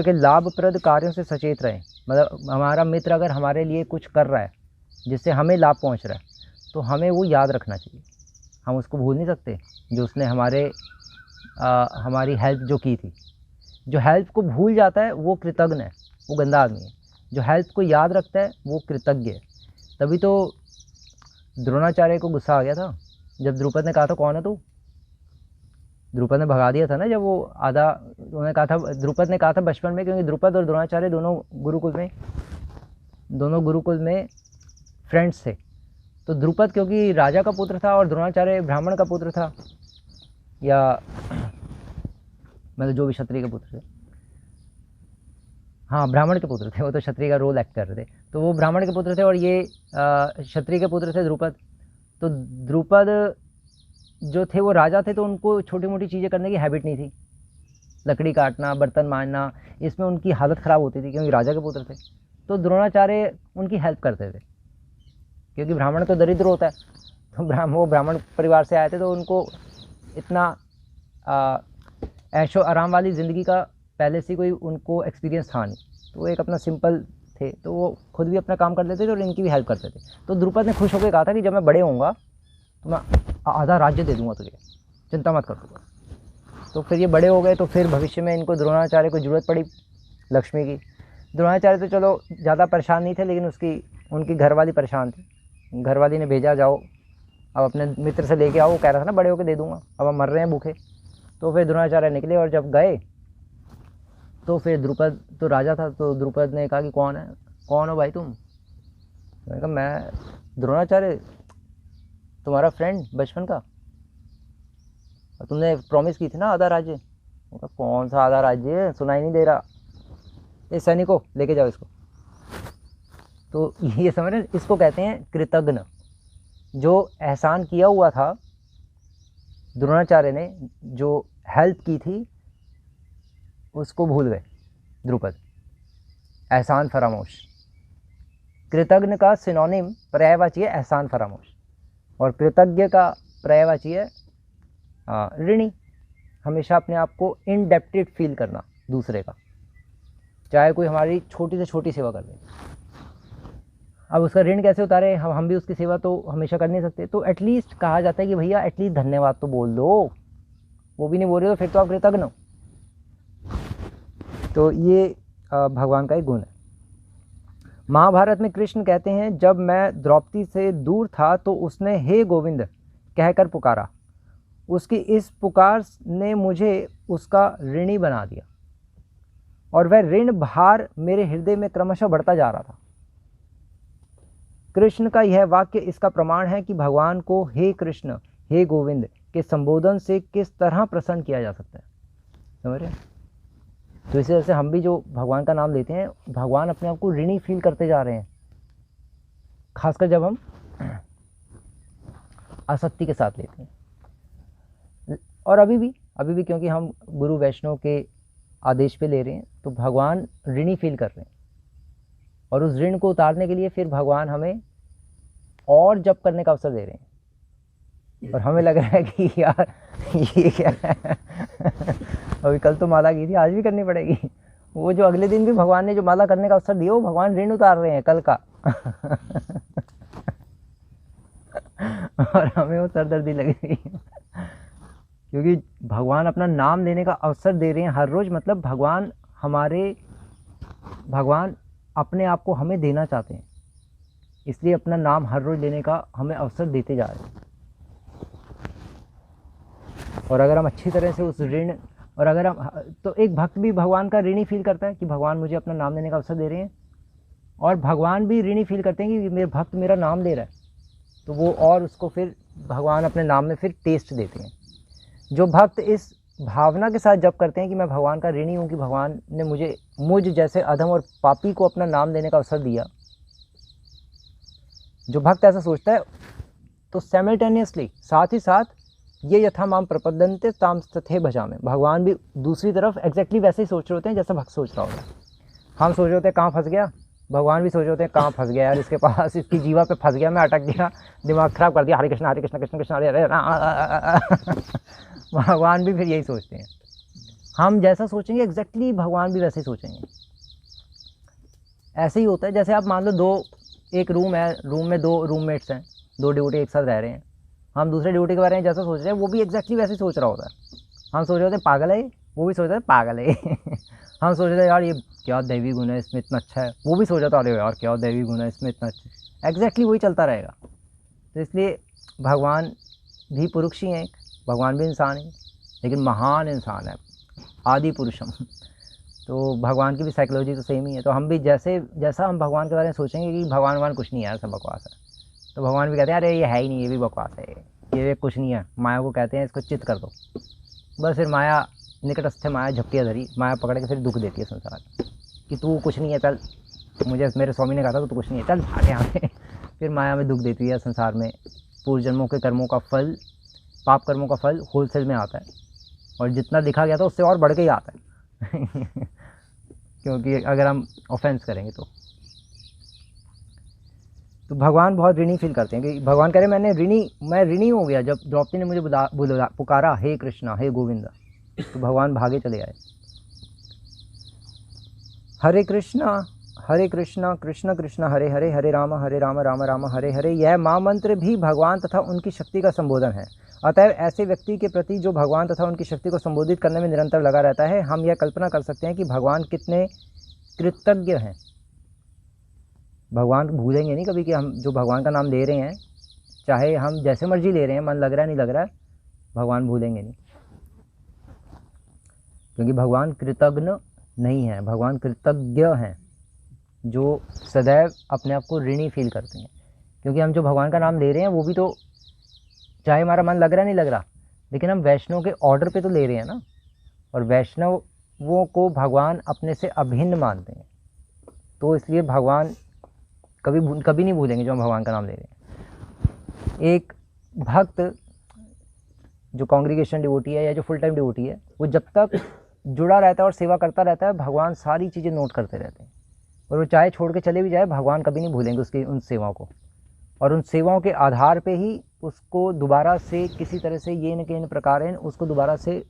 के लाभप्रद कार्यों से सचेत रहें, मतलब हमारा मित्र अगर हमारे लिए कुछ कर रहा है जिससे हमें लाभ पहुंच रहा है, तो हमें वो याद रखना चाहिए। हम उसको भूल नहीं सकते जो उसने हमारी हेल्प जो की थी। जो हेल्प को भूल जाता है वो कृतज्ञ है, वो गंदा आदमी है। जो हेल्प को याद रखता है वो कृतज्ञ है। तभी तो द्रोणाचार्य को गुस्सा आ गया था जब द्रुपद ने कहा था कौन है तू। द्रुपद ने भगा दिया था ना, जब वो उन्होंने कहा था, द्रुपद ने कहा था बचपन में, क्योंकि द्रुपद और द्रोणाचार्य दोनों गुरुकुल में फ्रेंड्स थे। तो द्रुपद क्योंकि राजा का पुत्र था और द्रोणाचार्य ब्राह्मण का पुत्र था, या मतलब जो भी क्षत्रिय के पुत्र थे, हाँ ब्राह्मण के पुत्र थे, वो तो क्षत्रिय का रोल एक्ट कर रहे थे, तो वो ब्राह्मण के पुत्र थे और ये क्षत्रिय के पुत्र थे द्रुपद। तो द्रुपद जो थे वो राजा थे, तो उनको छोटी मोटी चीज़ें करने की हैबिट नहीं थी। लकड़ी काटना, बर्तन मांजना, इसमें उनकी हालत ख़राब होती थी क्योंकि राजा के पुत्र थे। तो द्रोणाचार्य उनकी हेल्प करते थे, क्योंकि ब्राह्मण तो दरिद्र होता है, तो वो ब्राह्मण परिवार से आए थे, तो उनको इतना ऐशो आराम वाली ज़िंदगी का पहले से कोई उनको एक्सपीरियंस था नहीं, तो वो एक अपना सिंपल थे, तो वो खुद भी अपना काम कर लेते थे और इनकी भी हेल्प करते थे। तो द्रुपद ने खुश होकर कहा था कि जब मैं बड़े होऊंगा तो मैं आधा राज्य दे दूंगा तुझे, चिंता मत कर तू। तो फिर ये बड़े हो गए, तो फिर भविष्य में इनको द्रोणाचार्य को ज़रूरत पड़ी लक्ष्मी की। द्रोणाचार्य तो चलो ज़्यादा परेशान नहीं थे, लेकिन उनकी घरवाली परेशान थी। घरवाली ने भेजा, जाओ अब अपने मित्र से लेके आओ, वो कह रहा था ना बड़े होकर दे दूंगा, अब हम मर रहे हैं भूखे। तो फिर द्रोणाचार्य निकले, और जब गए तो फिर द्रुपद तो राजा था, तो द्रुपद ने कहा कि कौन हो भाई तुम? मैंने कहा मैं द्रोणाचार्य, तुम्हारा फ्रेंड बचपन का, और तुमने प्रॉमिस की थी ना आधा राज्य। कहा कौन सा आधा राज्य, सुनाई नहीं दे रहा, ये सैनिकों लेके जाओ इसको। तो ये समझ रहे, इसको कहते हैं कृतघ्न। जो एहसान किया हुआ था द्रोणाचार्य ने, जो हेल्प की थी, उसको भूल गए द्रुपद। एहसान फरामोश, कृतघ्न का सिनोनिम पर्यायवाची है एहसान फरामोश, और कृतज्ञ का पर्यायवाची है ऋणी। हमेशा अपने आप को इंडेप्टेड फील करना दूसरे का, चाहे कोई हमारी छोटी से छोटी सेवा कर दे। अब उसका ऋण कैसे उतारे, हम भी उसकी सेवा तो हमेशा कर नहीं सकते, तो एटलीस्ट कहा जाता है कि भैया एटलीस्ट धन्यवाद तो बोल दो, वो भी नहीं बोल रहे तो फिर तो आप कृतज्ञ हो। तो ये भगवान का एक गुण है। महाभारत में कृष्ण कहते हैं, जब मैं द्रौपदी से दूर था तो उसने हे गोविंद कहकर पुकारा, उसकी इस पुकार ने मुझे उसका ऋणी बना दिया, और वह ऋण भार मेरे हृदय में क्रमशः बढ़ता जा रहा था। कृष्ण का यह वाक्य इसका प्रमाण है कि भगवान को हे कृष्ण, हे गोविंद के संबोधन से किस तरह प्रसन्न किया जा सकता है। समझ रहे? तो इसी तरह से हम भी जो भगवान का नाम लेते हैं, भगवान अपने आप को ऋणी फील करते जा रहे हैं, खासकर जब हम आसक्ति के साथ लेते हैं। और अभी भी क्योंकि हम गुरु वैष्णव के आदेश पे ले रहे हैं, तो भगवान ऋणी फील कर रहे हैं, और उस ऋण को उतारने के लिए फिर भगवान हमें और जप करने का अवसर दे रहे हैं। और हमें लग रहा है कि यार ये क्या है अभी कल तो माला की थी, आज भी करनी पड़ेगी। वो जो अगले दिन भी भगवान ने जो माला करने का अवसर दिया, वो भगवान ऋण उतार रहे हैं कल का और हमें वो सरदर्दी लग रही है, क्योंकि भगवान अपना नाम लेने का अवसर दे रहे हैं हर रोज़। मतलब भगवान अपने आप को हमें देना चाहते हैं, इसलिए अपना नाम हर रोज़ लेने का हमें अवसर देते जा रहे हैं। और अगर हम अच्छी तरह से उस ऋण, और अगर हम, तो एक भक्त भी भगवान का ऋणी फील करता है कि भगवान मुझे अपना नाम लेने का अवसर दे रहे हैं, और भगवान भी ऋणी फील करते हैं कि मेरे भक्त मेरा नाम ले रहा है, तो वो और उसको फिर भगवान अपने नाम में फिर टेस्ट देते हैं। जो भक्त इस भावना के साथ जप करते हैं कि मैं भगवान का ऋणी हूँ कि भगवान ने मुझ जैसे अधम और पापी को अपना नाम लेने का अवसर दिया, जो भक्त ऐसा सोचता है, तो साइमल्टेनियसली साथ ही साथ ये यथा माम प्रपद्यन्ते ताम तथे भजामि, भगवान भी दूसरी तरफ एग्जैक्टली वैसे ही सोच रहे होते हैं जैसा भक्त सोच रहा होता है। हम सोच रहे होते हैं कहाँ फंस गया, भगवान भी सोच रहे होते हैं कहाँ फंस गया यार, इसके पास इसकी जीवा पे फंस गया, मैं अटक गया, दिमाग खराब कर दिया, हरे कृष्ण कृष्ण कृष्ण हरे हरे भगवान भी फिर यही सोचते हैं। हम जैसा सोचेंगे एग्जैक्टली भगवान भी वैसे ही सोचेंगे। ऐसे ही होता है, जैसे आप मान लो एक रूम है, रूम में 2 रूममेट्स हैं, 2 ड्यूटी एक साथ रह रहे हैं। हम दूसरे ड्यूटी के बारे में जैसा सोच रहे हैं, वो भी एग्जैक्टली वैसे ही सोच रहा होता है। हम सोच रहे होते हैं पागल है, वो भी सोच रहा है पागल है हम सोच रहे थे यार ये क्या दैवी गुण है, इसमें इतना अच्छा है, वो भी सोच रहा था अरे यार क्या दैवी गुण है, इसमें इतना अच्छा। एग्जैक्टली वही चलता रहेगा। तो इसलिए भगवान भी पुरुष ही हैं, भगवान भी इंसान है, लेकिन महान इंसान है, आदि पुरुषम। तो भगवान की भी साइकोलॉजी तो सेम ही है। तो हम भी जैसा हम भगवान के बारे में सोचेंगे कि भगवान कुछ नहीं है, सब बकवास है, तो भगवान भी कहते हैं अरे ये है ही नहीं, ये भी बकवास है, ये कुछ नहीं है। माया को कहते हैं इसको चित कर दो, बस फिर माया निकटस्थ माया झपटिया धरी, माया पकड़ के फिर दुख देती है संसार कि तू कुछ नहीं है, चल, मुझे मेरे स्वामी ने कहा था तू कुछ नहीं है, चल भाग यहाँ से फिर माया में दुख देती है संसार में। पूर्व जन्मों के कर्मों का फल, पाप कर्मों का फल होलसेल में आता है, और जितना दिखा गया था उससे और बढ़ के ही आता है क्योंकि अगर हम ऑफेंस करेंगे तो भगवान बहुत ऋणी फील करते हैं कि भगवान कह रहे मैं ऋणी हो गया जब द्रौपदी ने मुझे पुकारा हे कृष्णा हे गोविंद, तो भगवान भागे चले आए। हरे कृष्णा कृष्ण कृष्ण हरे हरे, हरे राम राम राम हरे हरे, यह महामंत्र भी भगवान तथा उनकी शक्ति का संबोधन है। अतएव ऐसे व्यक्ति के प्रति जो भगवान तथा उनकी शक्ति को संबोधित करने में निरंतर लगा रहता है, हम यह कल्पना कर सकते हैं कि भगवान कितने कृतज्ञ हैं। भगवान भूलेंगे नहीं कभी कि हम जो भगवान का नाम ले रहे हैं, चाहे हम जैसे मर्जी ले रहे हैं, मन लग रहा है नहीं लग रहा है, भगवान भूलेंगे नहीं, क्योंकि भगवान कृतज्ञ नहीं है, भगवान कृतज्ञ हैं, जो सदैव अपने आप को ऋणी फील करते हैं। क्योंकि हम जो भगवान का नाम ले रहे हैं वो भी तो, चाहे हमारा मन लग रहा है नहीं लग रहा, लेकिन हम वैष्णव के ऑर्डर पे तो ले रहे हैं ना, और वैष्णवों को भगवान अपने से अभिन्न मानते हैं, तो इसलिए भगवान कभी नहीं भूलेंगे जो हम भगवान का नाम ले रहे हैं। एक भक्त जो कांग्रीगेशन डिवोटी है या जो फुल टाइम डिवोटी है, वो जब तक जुड़ा रहता है और सेवा करता रहता है, भगवान सारी चीज़ें नोट करते रहते हैं, और वो चाहे छोड़ के चले भी जाए, भगवान कभी नहीं भूलेंगे उसकी उन सेवाओं को, और उन सेवाओं के आधार पे ही उसको दोबारा से किसी तरह से ये न के प्रकार उसको दोबारा से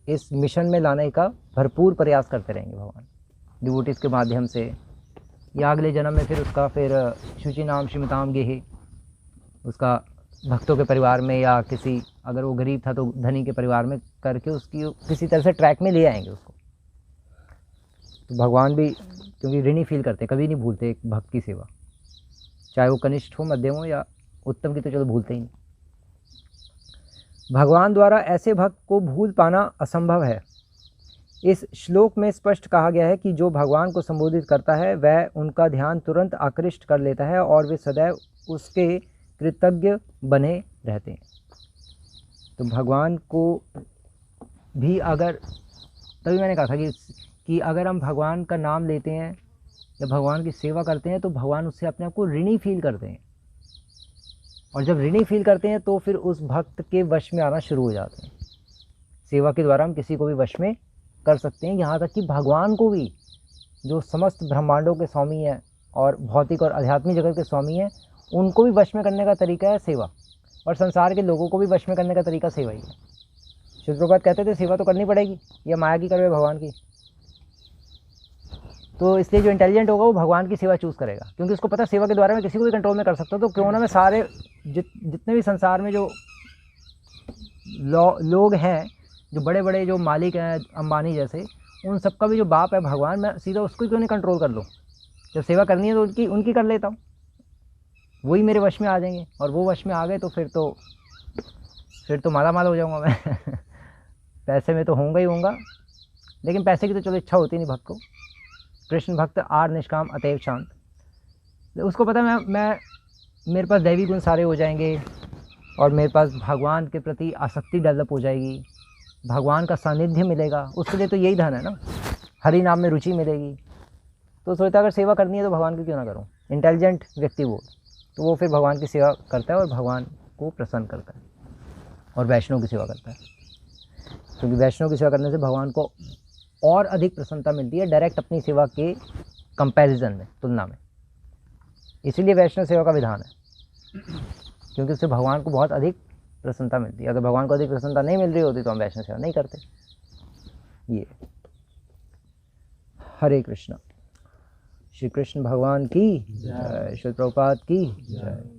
इस मिशन में लाने का भरपूर प्रयास करते रहेंगे भगवान, डिवोटीज़ के माध्यम से, या अगले जन्म में फिर उसका शुचि नाम श्रीमताम गेहे, उसका भक्तों के परिवार में, या किसी अगर वो गरीब था तो धनी के परिवार में करके उसकी किसी तरह से ट्रैक में ले आएंगे उसको। तो भगवान भी क्योंकि ऋणी फील करते, कभी नहीं भूलते एक भक्त की सेवा, चाहे वो कनिष्ठ हो, मध्यम हो या उत्तम की, तो चलो भूलते ही नहीं। भगवान द्वारा ऐसे भक्त को भूल पाना असंभव है। इस श्लोक में स्पष्ट कहा गया है कि जो भगवान को संबोधित करता है वह उनका ध्यान तुरंत आकृष्ट कर लेता है और वे सदैव उसके कृतज्ञ बने रहते हैं। तो भगवान को भी अगर, तभी मैंने कहा था कि अगर हम भगवान का नाम लेते हैं या भगवान की सेवा करते हैं, तो भगवान उससे अपने आप को ऋणी फील करते हैं, और जब ऋणी फील करते हैं तो फिर उस भक्त के वश में आना शुरू हो जाते हैं। सेवा के द्वारा हम किसी को भी वश में कर सकते हैं, यहाँ तक कि भगवान को भी, जो समस्त ब्रह्मांडों के स्वामी हैं और भौतिक और आध्यात्मिक जगत के स्वामी हैं, उनको भी वश में करने का तरीका है सेवा, और संसार के लोगों को भी वश में करने का तरीका सेवा ही है। श्री प्रभुपाद कहते थे सेवा तो करनी पड़ेगी, या माया की करवे भगवान की। तो इसलिए जो इंटेलिजेंट होगा वो भगवान की सेवा चूज़ करेगा, क्योंकि उसको पता है सेवा के द्वारा मैं किसी को भी कंट्रोल में कर सकता हूँ, तो क्यों ना मैं सारे जितने भी संसार में जो लोग हैं, जो बड़े बड़े जो मालिक हैं अंबानी जैसे, उन सबका भी जो बाप है भगवान, मैं सीधा उसको क्यों नहीं कंट्रोल कर लूँ। जब सेवा करनी है तो उनकी कर लेता हूँ, वही मेरे वश में आ जाएंगे, और वो वश में आ गए तो फिर तो माला माल हो जाऊँगा मैं पैसे में तो होऊंगा ही होऊंगा, लेकिन पैसे की तो चलो इच्छा होती नहीं भक्त को। कृष्ण भक्त आर निष्काम अतएव शांत, उसको पता है मैं मेरे पास दैवी गुण सारे हो जाएंगे, और मेरे पास भगवान के प्रति आसक्ति डेवलप हो जाएगी, भगवान का सानिध्य मिलेगा, उसके लिए तो यही धन है ना, हरि नाम में रुचि मिलेगी। तो सोचता अगर सेवा करनी है तो भगवान की क्यों ना करूं। इंटेलिजेंट व्यक्ति वो फिर भगवान की सेवा करता है और भगवान को प्रसन्न करता है, और वैष्णव की सेवा करता है, क्योंकि वैष्णव की सेवा करने से भगवान को और अधिक प्रसन्नता मिलती है डायरेक्ट अपनी सेवा के कंपैरिजन में, तुलना में। इसीलिए वैष्णव सेवा का विधान है, क्योंकि उससे भगवान को बहुत अधिक प्रसन्नता मिलती है। अगर भगवान को अधिक प्रसन्नता नहीं मिल रही होती तो हम वैष्णव सेवा नहीं करते। ये हरे कृष्णा। श्री कृष्ण भगवान की जय, श्री प्रभुपाद की जय।